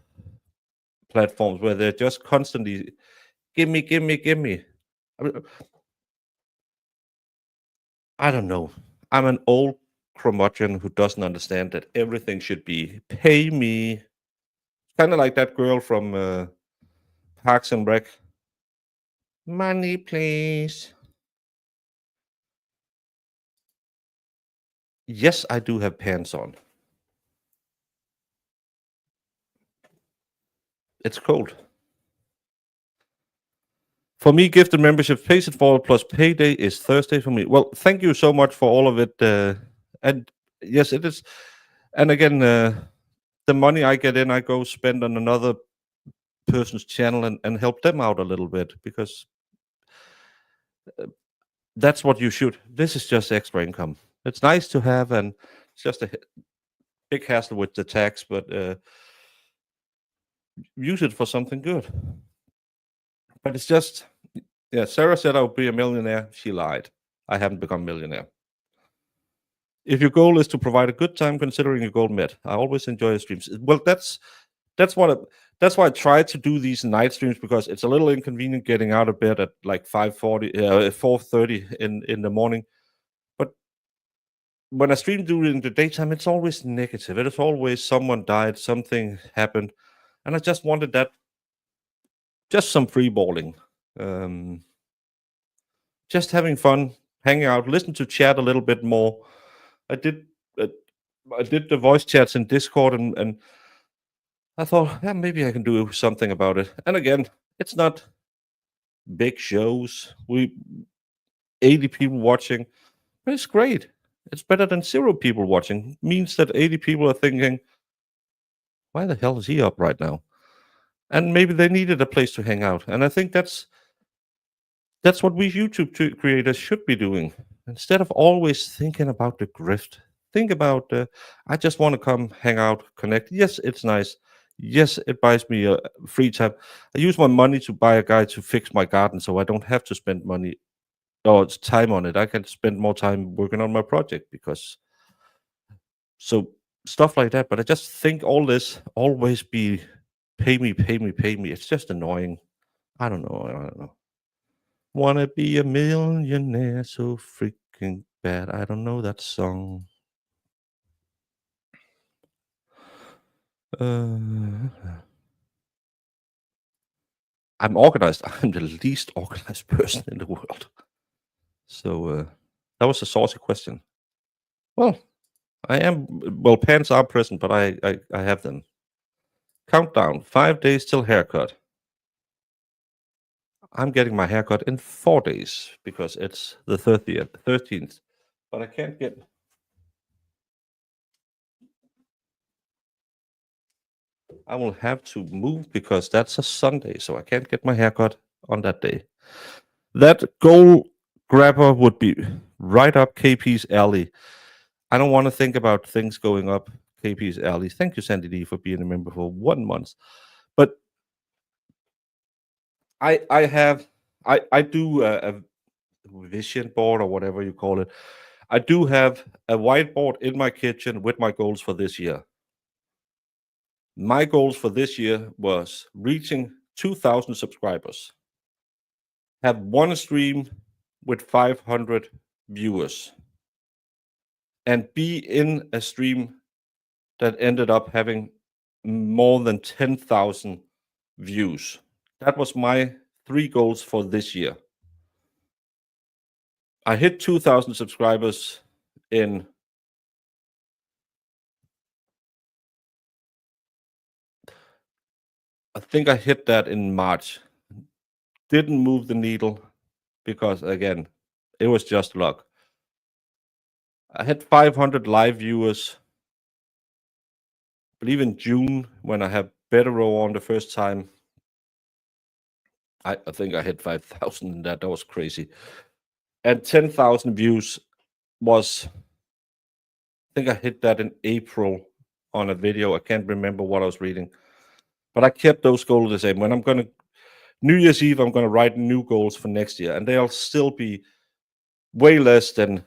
platforms where they're just constantly give me. I don't know. I'm an old curmudgeon who doesn't understand that everything should be pay me. Kind of like that girl from Parks and Rec. Money, please. Yes, I do have pants on. It's cold. For me, gifted membership pays it forward plus payday is Thursday for me. Well, thank you so much for all of it. And yes, it is. And again, the money I get in, I go spend on another person's channel and help them out a little bit, because that's what you should. This is just extra income. It's nice to have, and it's just a big hassle with the tax, but use it for something good. But it's just, yeah, Sarah said I would be a millionaire. She lied. I haven't become a millionaire. If your goal is to provide a good time, considering your goal met, I always enjoy streams. Well, that's why I try to do these night streams, because it's a little inconvenient getting out of bed at like 4:30 in the morning. But when I stream during the daytime, it's always negative. It is always someone died, something happened, and I just wanted that, just some free balling, just having fun, hanging out, listen to chat a little bit more. I did the voice chats in Discord, and I thought, yeah, maybe I can do something about it. And again, it's not big shows. 80 people watching, but it's great. It's better than 0 people watching. It means that 80 people are thinking, why the hell is he up right now? And maybe they needed a place to hang out. And I think that's what we YouTube creators should be doing. Instead of always thinking about the grift, think about, I just want to come, hang out, connect. Yes, it's nice. Yes, it buys me free time. I use my money to buy a guy to fix my garden, so I don't have to spend money or time on it. I can spend more time working on my project, because so stuff like that. But I just think all this always be pay me. It's just annoying. I don't know. Wanna be a millionaire so freaking bad. I don't know that song. I'm organized. I'm the least organized person in the world. So that was a saucy question. Well, I am. Well, pants are present, but I have them. Countdown: 5 days till haircut. I'm getting my haircut in 4 days, because it's the 13th. But I can't get. I will have to move, because that's a Sunday, so I can't get my haircut on that day. That goal grabber would be right up KP's alley. I don't want to think about things going up KP's alley. Thank you, Sandy D, for being a member for 1 month. But I do a vision board, or whatever you call it. I do have a whiteboard in my kitchen with my goals for this year. My goals for this year was reaching 2,000 subscribers, have one stream with 500 viewers, and be in a stream that ended up having more than 10,000 views. That was my 3 goals for this year. I hit 2,000 subscribers in I think I hit that in March. Didn't move the needle, because again, it was just luck. I had 500 live viewers, I believe in June when I had Betero on the first time. I think I hit 5,000 in that. That was crazy. And 10,000 views was, I think I hit that in April on a video. I can't remember what I was reading. But I kept those goals the same. When I'm going to, New Year's Eve, I'm going to write new goals for next year. And they'll still be way less than,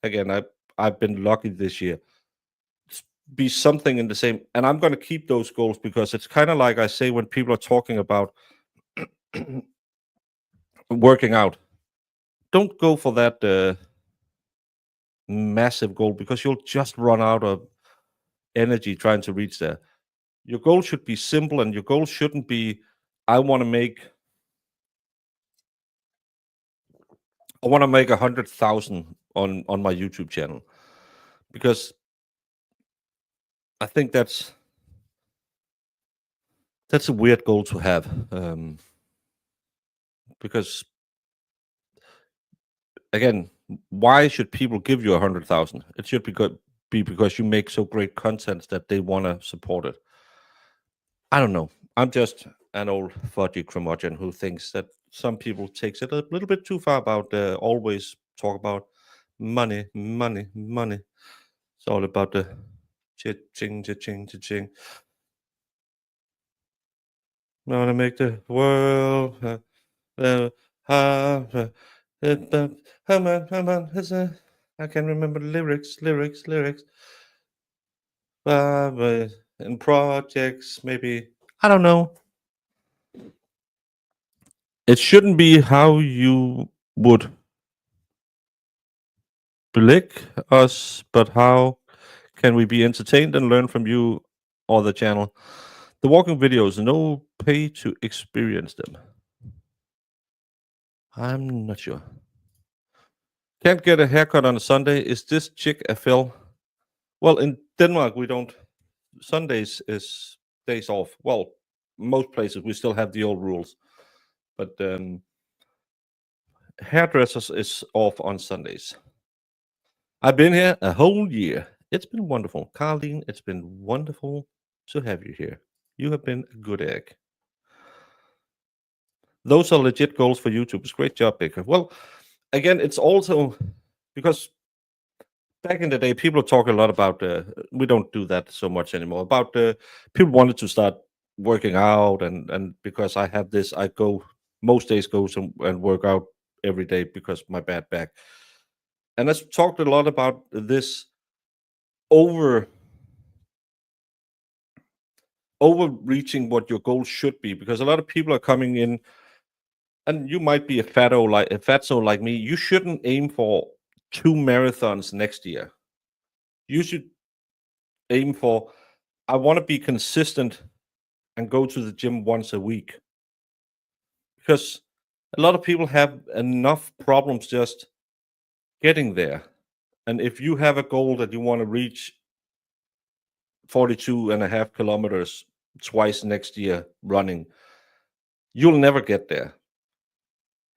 again, I've been lucky this year. Be something in the same. And I'm going to keep those goals because it's kind of like I say when people are talking about working out. Don't go for that massive goal because you'll just run out of energy trying to reach there. Your goal should be simple, and your goal shouldn't be, I want to make 100,000 on my YouTube channel, because I think that's a weird goal to have, because again, why should people give you 100,000? It should be because you make so great content that they want to support it. I don't know. I'm just an old fudgy curmudgeon who thinks that some people takes it a little bit too far about always talk about money, money, money. It's all about the cha-ching, cha-ching, cha-ching. I want to make the world I can't remember the lyrics. In projects, maybe. I don't know. It shouldn't be how you would blick us, but how can we be entertained and learn from you or the channel? The walking videos, no pay to experience them. I'm not sure. Can't get a haircut on a Sunday. Is this chick a fill? Well, in Denmark, we don't. Sundays is days off. Well, most places we still have the old rules, but hairdressers is off on Sundays. I've been here a whole year. It's been wonderful. Carleen, it's been wonderful to have you here. You have been a good egg. Those are legit goals for YouTube. It's great job, Baker. Well, again, it's also because back in the day, people talk a lot about, we don't do that so much anymore, about people wanted to start working out. And because I have this, I go, most days go and work out every day because my bad back. And I've talked a lot about this overreaching what your goal should be, because a lot of people are coming in, and you might be a fatso like me. You shouldn't aim for 2 marathons next year. You should aim for, I want to be consistent and go to the gym once a week, because a lot of people have enough problems just getting there. And if you have a goal that you want to reach 42.5 kilometers twice next year running, you'll never get there.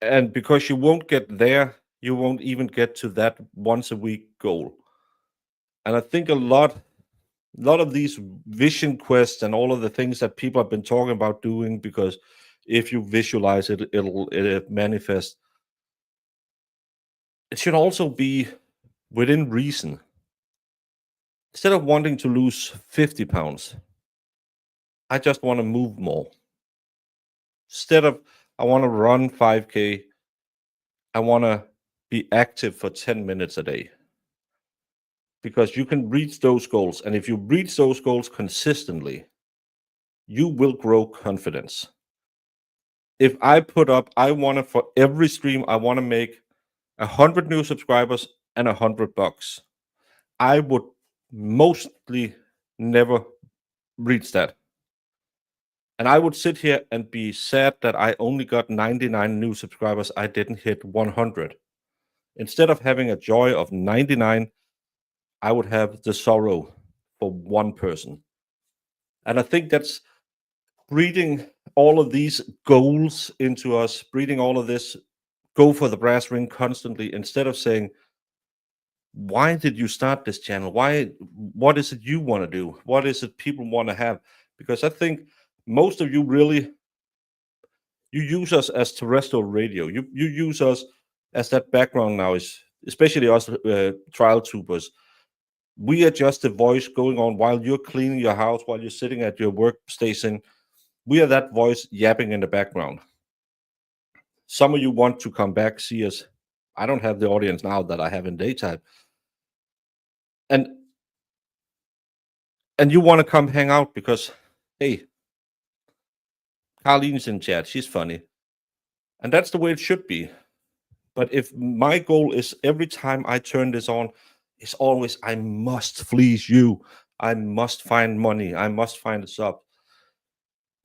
And because you won't get there, you won't even get to that once a week goal. And I think a lot of these vision quests and all of the things that people have been talking about doing, because if you visualize it, it'll manifest. It should also be within reason. Instead of wanting to lose 50 pounds, I just want to move more. Instead of, I want to run 5K, I want to be active for 10 minutes a day. Because you can reach those goals. And if you reach those goals consistently, you will grow confidence. If I put up, I want to, for every stream, I want to make 100 new subscribers and $100. I would mostly never reach that. And I would sit here and be sad that I only got 99 new subscribers. I didn't hit 100. Instead of having a joy of 99, I would have the sorrow for one person. And I think that's breeding all of these goals into us, breeding all of this, go for the brass ring constantly, instead of saying, why did you start this channel? What is it you want to do? What is it people want to have? Because I think most of you really, you use us as terrestrial radio. You use us as that background now, is especially us trial troopers. We are just the voice going on while you're cleaning your house, while you're sitting at your workstation. We are that voice yapping in the background. Some of you want to come back, see us. I don't have the audience now that I have in daytime. And you want to come hang out because, hey, Carlene's in chat. She's funny. And that's the way it should be. But if my goal is every time I turn this on, it's always, I must fleece you. I must find money. I must find a sub.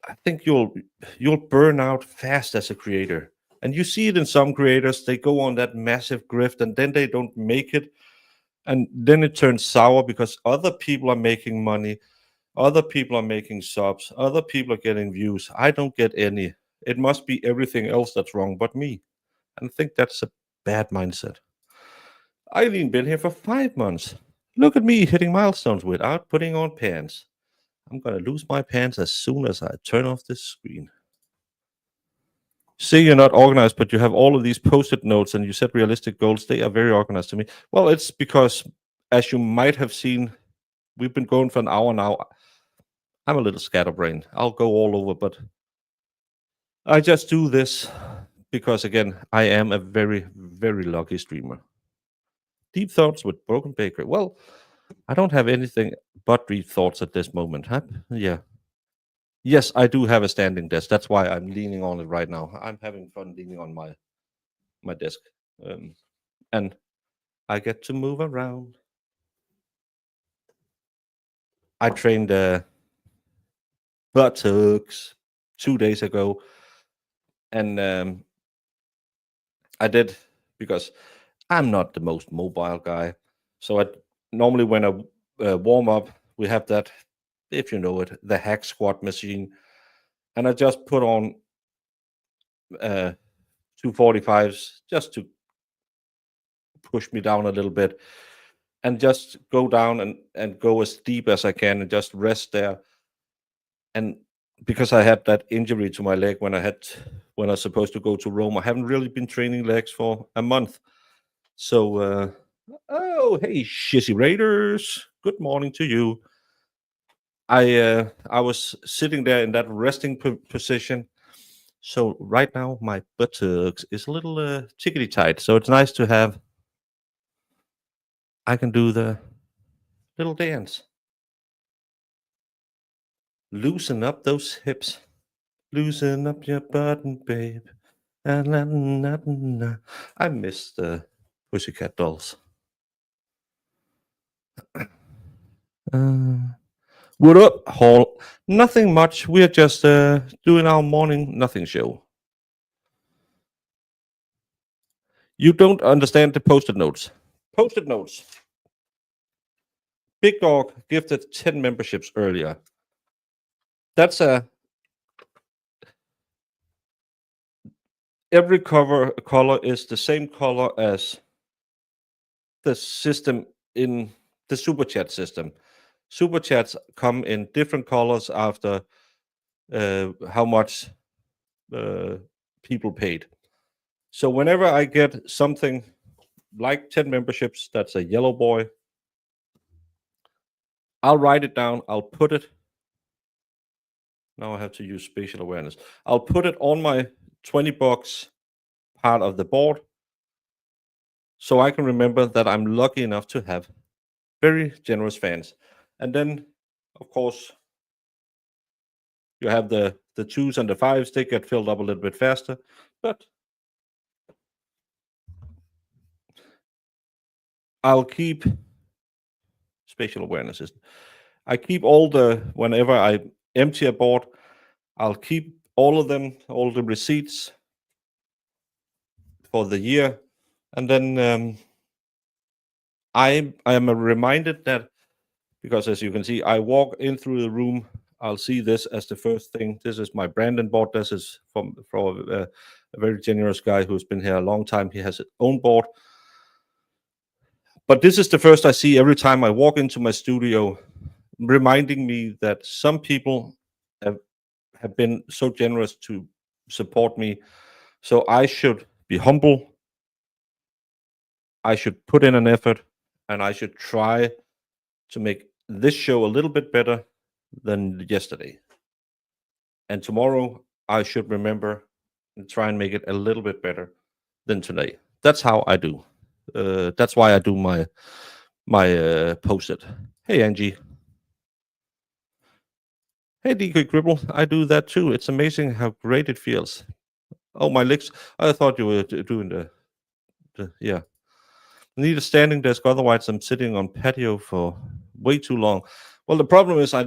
I think you'll burn out fast as a creator. And you see it in some creators. They go on that massive grift and then they don't make it. And then it turns sour because other people are making money. Other people are making subs. Other people are getting views. I don't get any. It must be everything else that's wrong but me. And I think that's a bad mindset. I've even been here for 5 months. Look at me hitting milestones without putting on pants. I'm going to lose my pants as soon as I turn off this screen. Say you're not organized, but you have all of these post-it notes and you set realistic goals. They are very organized to me. Well, it's because, as you might have seen, we've been going for an hour now. I'm a little scatterbrained. I'll go all over, but I just do this because, again, I am a very, very lucky streamer. Deep thoughts with Broken Baker. Well, I don't have anything but deep thoughts at this moment. Huh? Yeah. Yes, I do have a standing desk. That's why I'm leaning on it right now. I'm having fun leaning on my desk. And I get to move around. I trained buttocks 2 days ago. And I did because I'm not the most mobile guy. So normally when I warm up, we have that, if you know it, the hack squat machine. And I just put on 245s just to push me down a little bit and just go down and go as deep as I can and just rest there. And because I had that injury to my leg when I was supposed to go to Rome, I haven't really been training legs for a month. So, oh, hey, Shizzy Raiders. Good morning to you. I was sitting there in that resting position. So right now my buttocks is a little tickety tight. So it's nice to have. I can do the little dance. Loosen up those hips. Loosen up your button, babe. I miss the Pussycat Dolls. What up, Hall? Nothing much. We're just doing our morning nothing show. You don't understand the post-it notes. Post-it notes. Big Dog gifted 10 memberships earlier. That's every color is the same color as the system in the Super Chat system. Super Chats come in different colors after how much people paid. So whenever I get something like 10 memberships, that's a yellow boy, I'll write it down. I'll put it. Now I have to use spatial awareness. I'll put it on my 20 bucks part of the board so I can remember that I'm lucky enough to have very generous fans. And then, of course, you have the 2s and the 5s. They get filled up a little bit faster. But I'll keep spatial awareness. I keep whenever I empty a board, I'll keep all of them, all the receipts for the year. And then I am reminded that, because as you can see, I walk in through the room, I'll see this as the first thing. This is my Brandon board. This is from a very generous guy who's been here a long time. He has his own board. But this is the first I see every time I walk into my studio, reminding me that some people have been so generous to support me. So I should be humble. I should put in an effort, and I should try to make this show a little bit better than yesterday. And tomorrow I should remember and try and make it a little bit better than today. That's how I do. That's why I do my post-it. Hey Angie. Hey DK Cribble. I do that too. It's amazing how great it feels. Oh, my legs. I thought you were doing the yeah. I need a standing desk, otherwise I'm sitting on patio for way too long. Well, the problem is I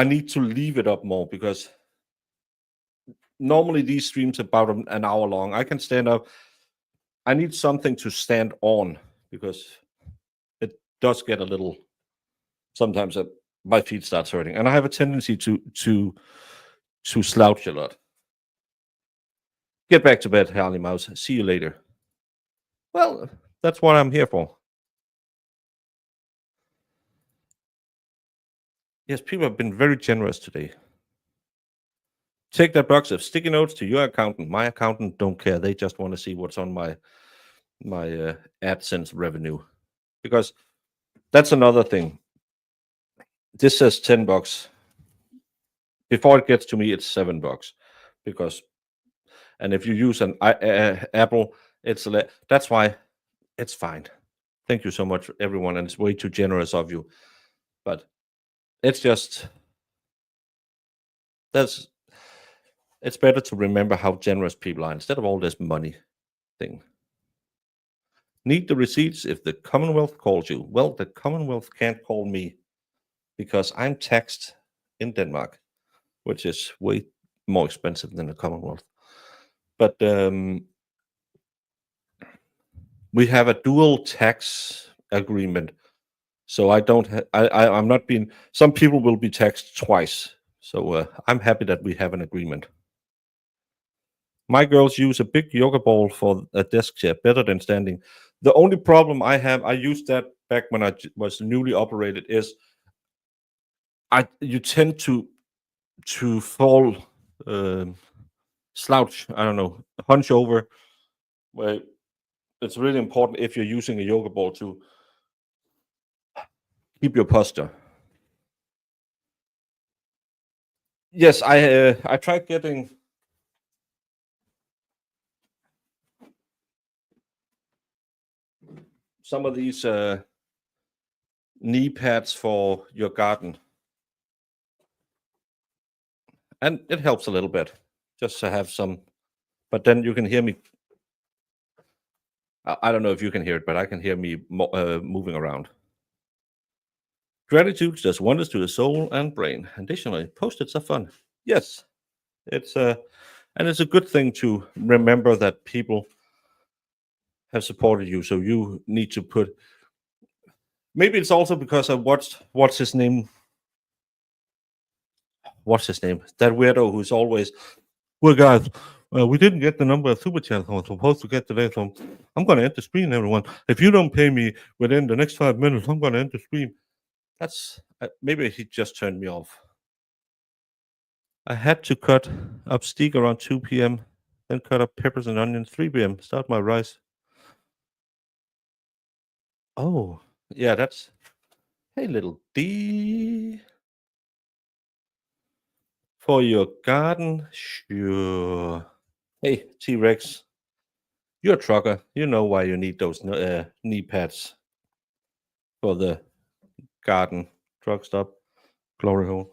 need to leave it up more, because normally these streams are about an hour long. I can stand up. I need something to stand on, because it does get a little, sometimes my feet starts hurting, and I have a tendency to slouch a lot. Get back to bed, Harley Mouse. See you later. Well, that's what I'm here for. Yes, people have been very generous today. Take that box of sticky notes to your accountant. My accountant don't care. They just want to see what's on my AdSense revenue, because that's another thing. This says $10. Before it gets to me, it's $7, because, and if you use an Apple, it's that's why it's fine. Thank you so much, everyone, and it's way too generous of you, but it's just it's better to remember how generous people are instead of all this money thing. Need the receipts if the Commonwealth calls you. Well, the Commonwealth can't call me, because I'm taxed in Denmark, which is way more expensive than the Commonwealth. But we have a dual tax agreement, so I don't. I'm not being. Some people will be taxed twice, so I'm happy that we have an agreement. My girls use a big yoga ball for a desk chair, better than standing. The only problem I have, I used that back when I was newly operated, is you tend to fall, slouch, I don't know, hunch over, where it's really important, if you're using a yoga ball, to keep your posture. Yes, I tried getting some of these knee pads for your garden, and it helps a little bit just to have some. But then you can hear me. I don't know if you can hear it, but I can hear me moving around. Gratitude does wonders to the soul and brain. Additionally, post-its are fun. Yes, it's and it's a good thing to remember that people have supported you. So you need to put. Maybe it's also because I watched what's his name. That weirdo who's always, well, guys, we didn't get the number of super chats I was supposed to get today, so I'm going to end the stream, everyone. If you don't pay me within the next 5 minutes, I'm going to end the stream. That's maybe he just turned me off. I had to cut up steak around 2 p.m., then cut up peppers and onions 3 p.m. Start my rice. Oh, yeah, that's. Hey, little D. For your garden, sure. Hey, T-Rex, you're a trucker. You know why you need those knee pads for the garden. Truck stop, glory hole.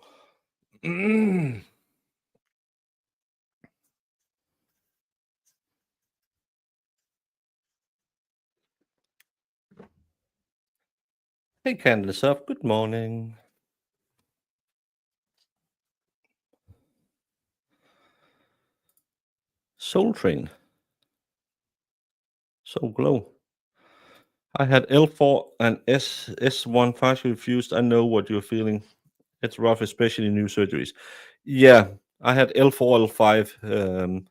Hey, Candace up. Good morning. Soul Train. Soul Glow. I had L4 and S1 partially fused. I know what you're feeling. It's rough, especially new surgeries. Yeah, I had L4, L5.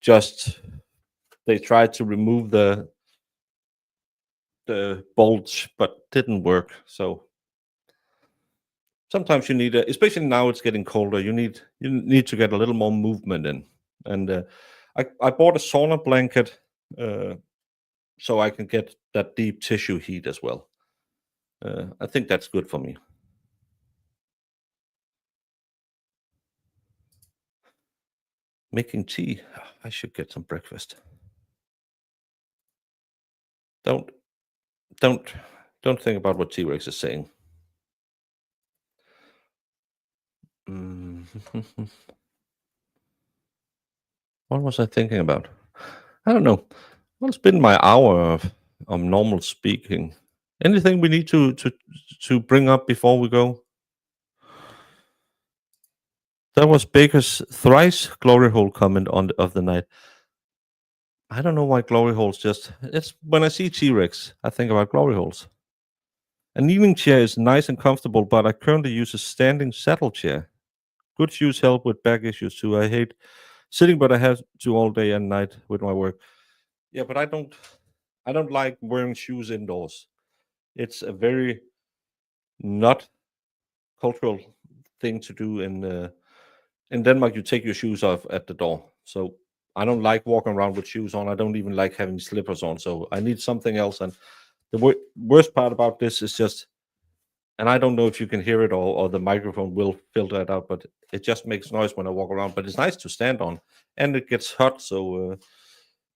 Just they tried to remove the bulge, but didn't work. So sometimes you need, especially now it's getting colder. You need to get a little more movement in. And I bought a sauna blanket so I can get that deep tissue heat as well. I think that's good for me. Making tea. I should get some breakfast. Don't think about what T-Rex is saying. What was I thinking about? I don't know. Well, it's been my hour of normal speaking. Anything we need to bring up before we go? That was Baker's thrice glory hole comment of the night. I don't know why glory holes it's when I see T-Rex, I think about glory holes. A kneeling chair is nice and comfortable, but I currently use a standing saddle chair. Good shoes help with back issues too. I hate sitting, but I have to all day and night with my work. Yeah, but I don't like wearing shoes indoors. It's a very not cultural thing to do in Denmark. You take your shoes off at the door. So I don't like walking around with shoes on. I don't even like having slippers on. So I need something else. And the worst part about this is just, and I don't know if you can hear it or the microphone will filter it out, but it just makes noise when I walk around. But it's nice to stand on, and it gets hot, so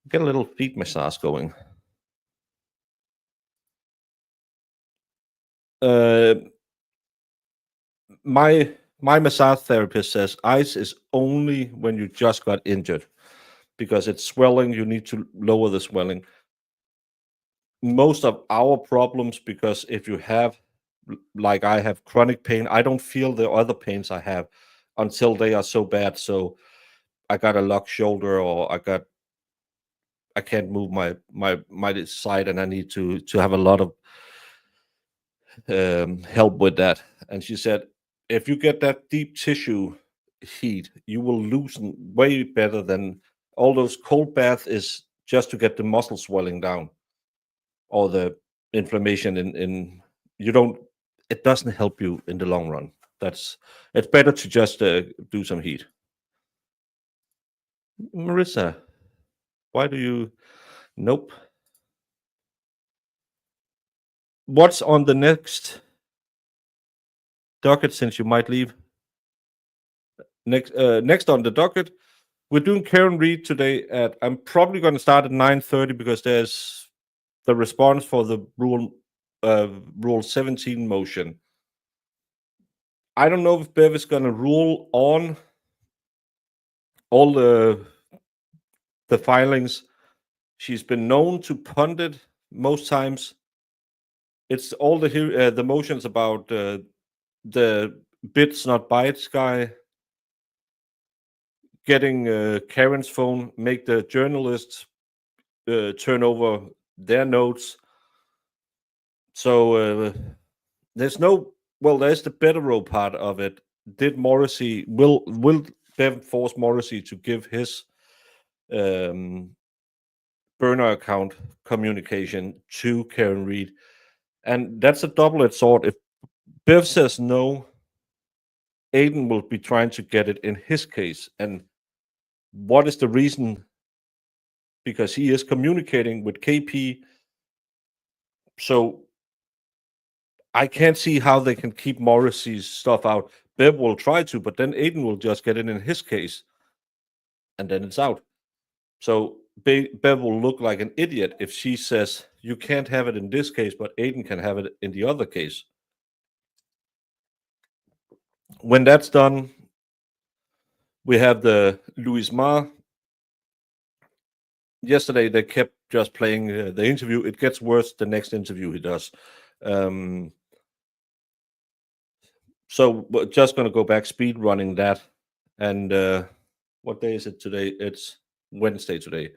get a little feet massage going. My massage therapist says ice is only when you just got injured, because it's swelling. You need to lower the swelling. Most of our problems, because if you have, like I have chronic pain, I don't feel the other pains I have until they are so bad. So I got a locked shoulder, or I can't move my side, and I need to have a lot of help with that. And she said, if you get that deep tissue heat, you will loosen way better than all those cold baths is just to get the muscle swelling down, or the inflammation in you don't, it doesn't help you in the long run. It's better to just do some heat. Marissa, why do you? Nope. What's on the next docket, since you might leave? Next on the docket, we're doing Karen Read today I'm probably going to start at 9:30, because there's the response for the Rule 17 motion. I don't know if Bev is going to rule on all the filings. She's been known to punt it most times. It's all the motions about the bits not bytes guy getting Karen's phone, make the journalists turn over their notes. So there's the better row part of it. Did Morrissey will Bev force Morrissey to give his burner account communication to Karen Read? And that's a double-edged sword. If Bev says no, Aiden will be trying to get it in his case. And what is the reason? Because he is communicating with KP. So I can't see how they can keep Morrissey's stuff out. Bev will try to, but then Aiden will just get it in his case, and then it's out. So Bev will look like an idiot if she says, you can't have it in this case, but Aiden can have it in the other case. When that's done, we have the Louis Marr. Yesterday, they kept just playing the interview. It gets worse the next interview he does. So we're just going to go back speed running that. And what day is it today? It's Wednesday today.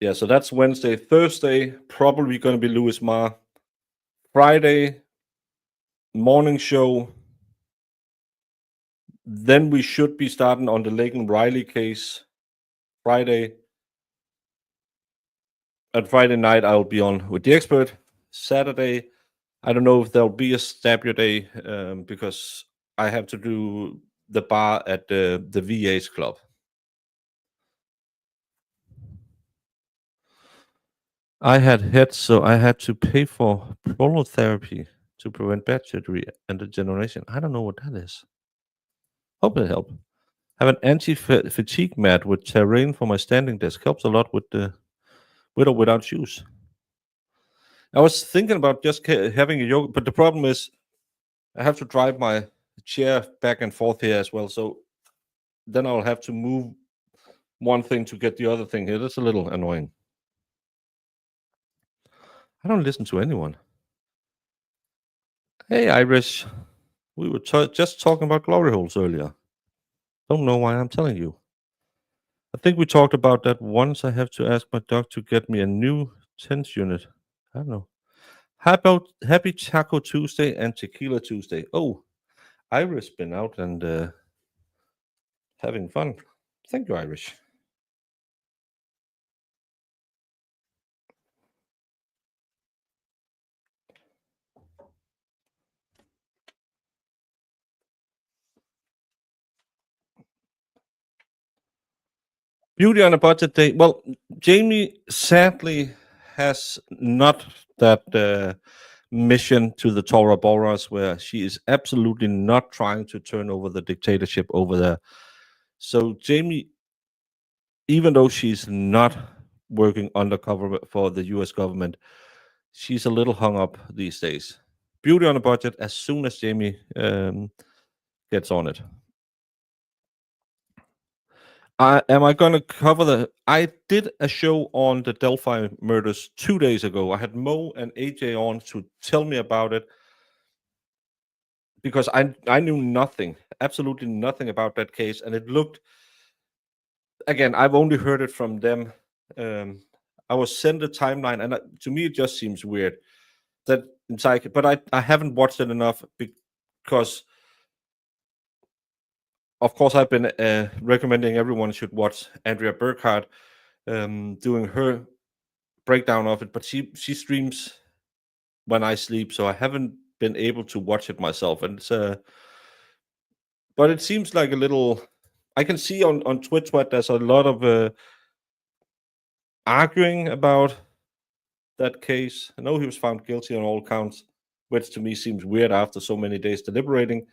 Yeah, so that's Wednesday. Thursday, probably going to be Louis Marr. Friday, morning show. Then we should be starting on the Laken Riley case Friday. And Friday night I'll be on with the expert. Saturday, I don't know if there'll be a stab your day because I have to do the bar at the VA's club. I had hits, so I had to pay for prolotherapy to prevent back surgery and degeneration. I don't know what that is. Hope it helps. Have an anti-fatigue mat with terrain for my standing desk. Helps a lot with or without shoes. I was thinking about just having a yoga, but the problem is I have to drive my chair back and forth here as well. So then I'll have to move one thing to get the other thing here. That's a little annoying. I don't listen to anyone. Hey, Irish. We were just talking about glory holes earlier. Don't know why I'm telling you. I think we talked about that once. I have to ask my doc to get me a new TENS unit. I don't know. How about Happy Taco Tuesday and Tequila Tuesday? Oh, Irish been out and having fun. Thank you, Irish. Beauty on a budget day. Well, Jamie sadly has not that mission to the Tora Boras where she is absolutely not trying to turn over the dictatorship over there. So Jamie, even though she's not working undercover for the US government, she's a little hung up these days. Beauty on a budget as soon as Jamie gets on it. Am I going to cover the? I did a show on the Delphi murders 2 days ago. I had Mo and AJ on to tell me about it because I knew nothing, absolutely nothing about that case, and it looked. Again, I've only heard it from them. I was sent a timeline, and to me, it just seems weird that but I haven't watched it enough because. Of course, I've been recommending everyone should watch Andrea Burkhardt doing her breakdown of it, but she streams when I sleep, so I haven't been able to watch it myself. And but it seems like a little. I can see on Twitch what there's a lot of arguing about that case. I know he was found guilty on all counts, which to me seems weird after so many days deliberating,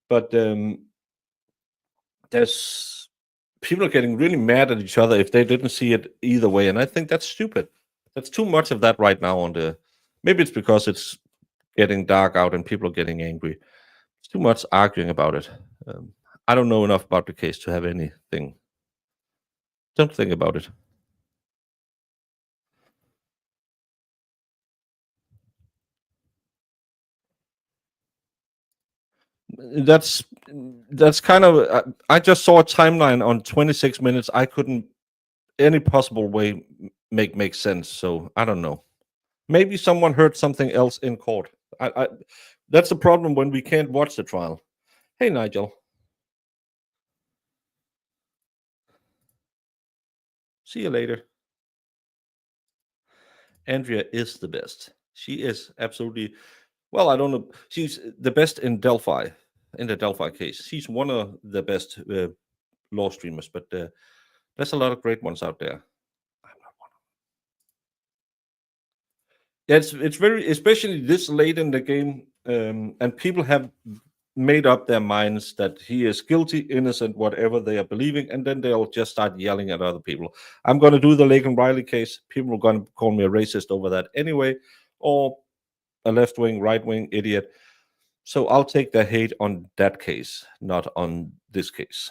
but. There's people are getting really mad at each other if they didn't see it either way, and I think that's stupid. That's too much of that right now on the. Maybe it's because it's getting dark out and people are getting angry. It's too much arguing about it. I don't know enough about the case to have anything. Don't think about it. That's kind of. I just saw a timeline on 26 minutes. I couldn't any possible way make sense. So I don't know. Maybe someone heard something else in court. That's the problem when we can't watch the trial. Hey, Nigel. See you later. Andrea is the best. She is absolutely. Well, I don't know. She's the best in Delphi, in the Delphi case. She's one of the best law streamers, but there's a lot of great ones out there. I'm not one of them. It's very, especially this late in the game, and people have made up their minds that he is guilty, innocent, whatever they are believing, and then they'll just start yelling at other people. I'm going to do the Laken Riley case. People are going to call me a racist over that anyway, or a left-wing, right-wing idiot. So I'll take the hate on that case, not on this case.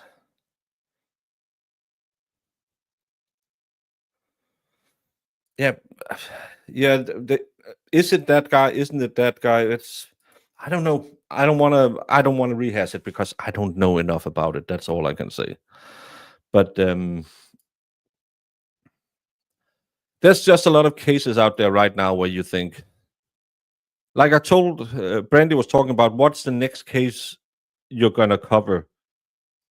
Yeah, is it that guy? Isn't it that guy? I don't know. I don't want to rehash it because I don't know enough about it. That's all I can say. But there's just a lot of cases out there right now where you think, like I told Brandy was talking about, what's the next case you're gonna cover?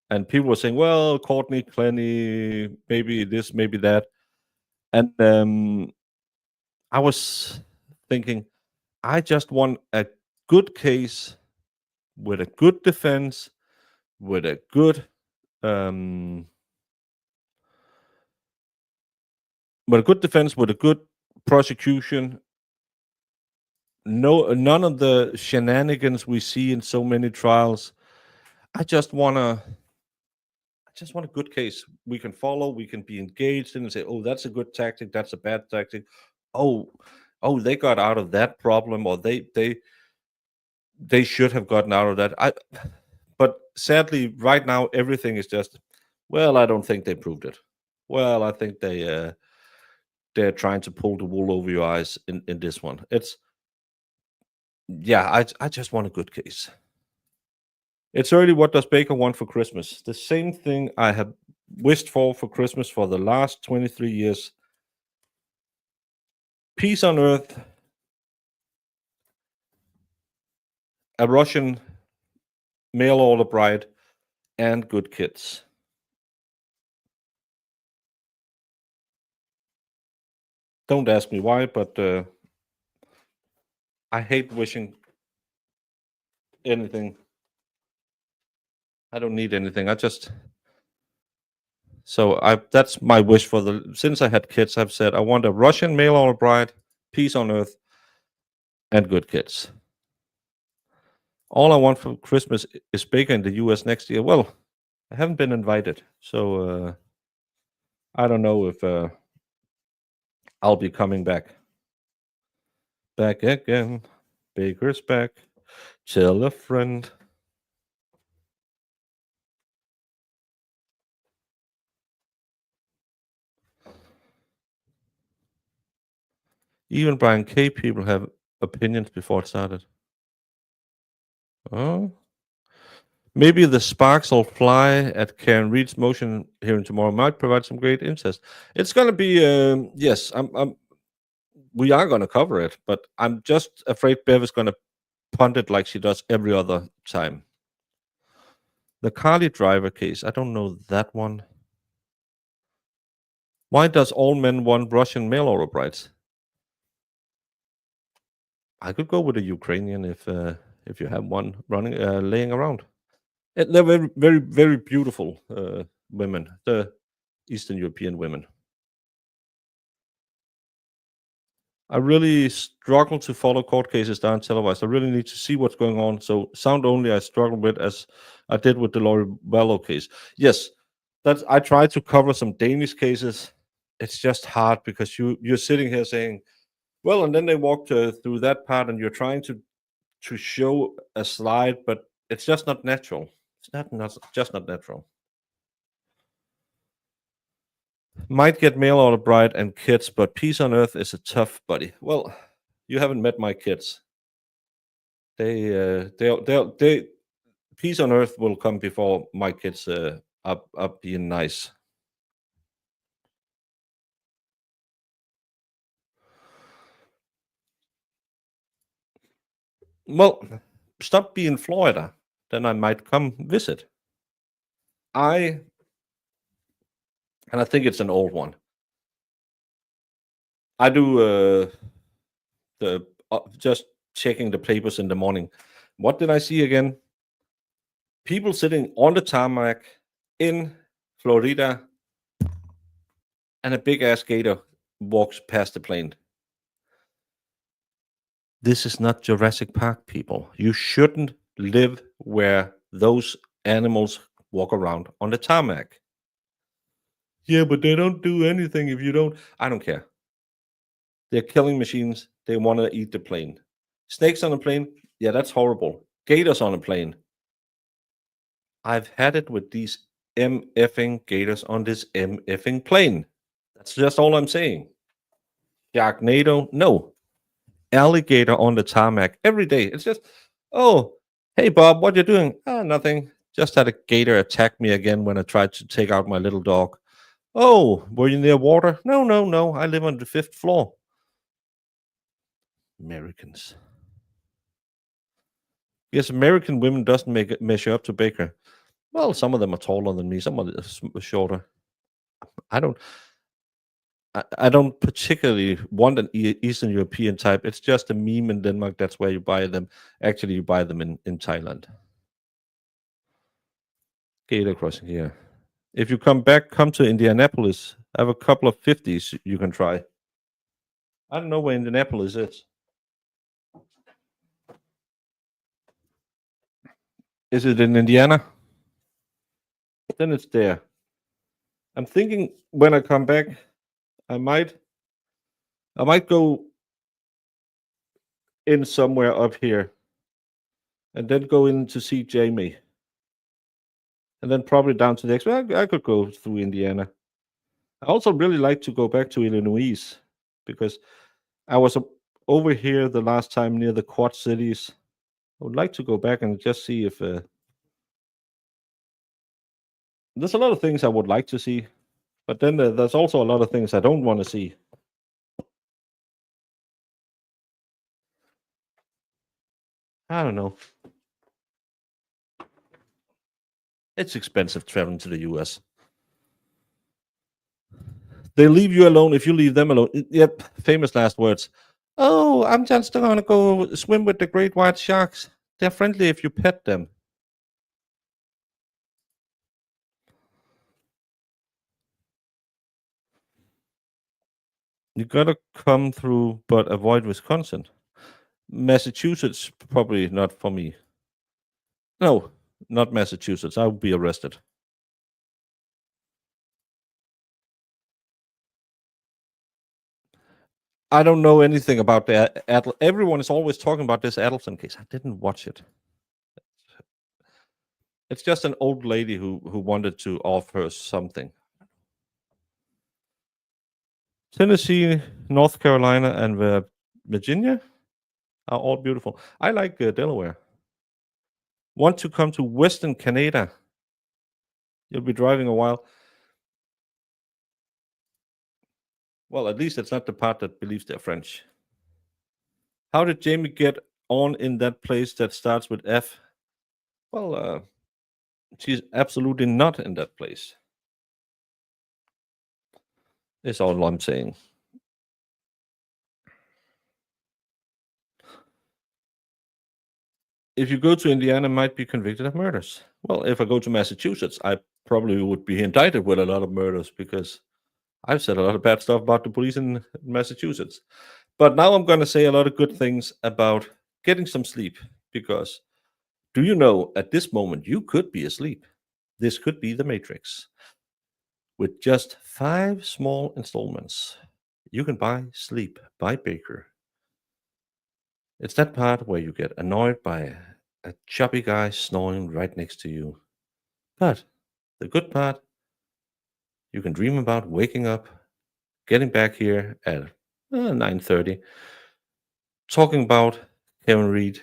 And people were saying, well, Courtney, Clenny, maybe this, maybe that. And I was thinking, I just want a good case with a good defense, with a good with a good prosecution. No, none of the shenanigans we see in so many trials. I just want a good case we can follow, we can be engaged in, and say, oh, that's a good tactic, that's a bad tactic. Oh, they got out of that problem, or they should have gotten out of that. But sadly, right now everything is just, well, I don't think they proved it. Well, I think they're trying to pull the wool over your eyes in this one. It's, yeah, I just want a good case. It's early. What does Baker want for Christmas? The same thing I have wished for Christmas for the last 23 years. Peace on earth. A Russian mail order bride and good kids. Don't ask me why, but I hate wishing anything. I don't need anything. That's my wish for since I had kids, I've said I want a Russian mail order bride, peace on earth, and good kids. All I want for Christmas is Baker in the US next year. Well, I haven't been invited, so I don't know if I'll be coming back. Back again. Baker's back. Tell a friend. Even Brian K. people have opinions before it started. Oh. Maybe the sparks will fly at Karen Reed's motion hearing tomorrow might provide some great insights. It's going to be, yes, we are going to cover it, but I'm just afraid Bev is going to punt it like she does every other time. The Carly driver case, I don't know that one. Why does all men want Russian mail order brides? I could go with a Ukrainian if you have one running laying around. They're very, very, very beautiful women, the Eastern European women. I really struggle to follow court cases down televised. I really need to see what's going on. So sound only I struggle with, as I did with the Lori Bello case. Yes, I tried to cover some Danish cases. It's just hard because you're sitting here saying, well, and then they walked through that part, and you're trying to show a slide, but it's just not natural. It's just not natural. Might get mail order bride and kids, but peace on earth is a tough buddy. Well, you haven't met my kids. They peace on earth will come before my kids up being nice. Well, stop being Florida, then I might come visit. And I think it's an old one. I do just checking the papers in the morning. What did I see again? People sitting on the tarmac in Florida, and a big ass gator walks past the plane. This is not Jurassic Park, people. You shouldn't live where those animals walk around on the tarmac. Yeah, but they don't do anything if you don't. I don't care. They're killing machines. They want to eat the plane. Snakes on a plane? Yeah, that's horrible. Gators on a plane? I've had it with these MFing gators on this MFing plane. That's just all I'm saying. Sharknado? No. Alligator on the tarmac every day. It's just, oh, hey, Bob, what you doing? Nothing. Just had a gator attack me again when I tried to take out my little dog. Oh, were you near water? No. I live on the 5th floor. Americans. Yes, American women doesn't measure up to Baker. Well, some of them are taller than me. Some of them are shorter. I don't particularly want an Eastern European type. It's just a meme in Denmark. That's where you buy them. Actually, you buy them in Thailand. Gator crossing here. If you come back, come to Indianapolis. I have a couple of 50s you can try. I don't know where Indianapolis is. Is it in Indiana? Then it's there. I'm thinking when I come back, I might go in somewhere up here and then go in to see Jamie. And then probably down to the next one. I could go through Indiana. I also really like to go back to Illinois because I was over here the last time near the Quad Cities. I would like to go back and just see if there's a lot of things I would like to see, but then there's also a lot of things I don't want to see. I don't know. It's expensive traveling to the US. They leave you alone if you leave them alone. Yep, famous last words. Oh, I'm just going to go swim with the great white sharks. They're friendly if you pet them. You gotta come through, but avoid Wisconsin. Massachusetts, probably not for me. No, not Massachusetts. I would be arrested. I don't know anything about the everyone is always talking about this Adelson case. I didn't watch it. It's just an old lady who wanted to offer something. Tennessee, North Carolina, and Virginia are all beautiful. I like Delaware. Want to come to Western Canada? You'll be driving a while. Well, at least it's not the part that believes they're French. How did Jamie get on in that place that starts with F? Well, she's absolutely not in that place. That's all I'm saying. If you go to Indiana, might be convicted of murders. Well, if I go to Massachusetts, I probably would be indicted with a lot of murders because I've said a lot of bad stuff about the police in Massachusetts. But now I'm going to say a lot of good things about getting some sleep because do you know at this moment you could be asleep? This could be the Matrix. With just 5 small installments, you can buy Sleep by Baker. It's that part where you get annoyed by a chubby guy snoring right next to you. But the good part, you can dream about waking up, getting back here at 9:30, talking about Karen Reed,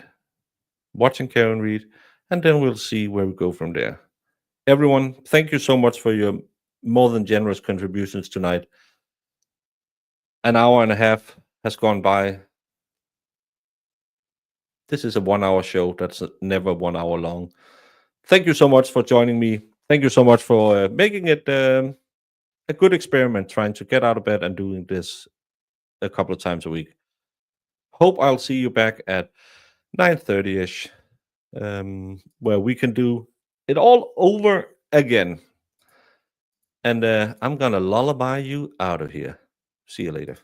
watching Karen Reed, and then we'll see where we go from there. Everyone, thank you so much for your more than generous contributions tonight. An hour and a half has gone by. This is a 1-hour show. That's never 1 hour long. Thank you so much for joining me. Thank you so much for making it a good experiment, trying to get out of bed and doing this a couple of times a week. Hope I'll see you back at 9:30ish, where we can do it all over again. And I'm gonna lullaby you out of here. See you later.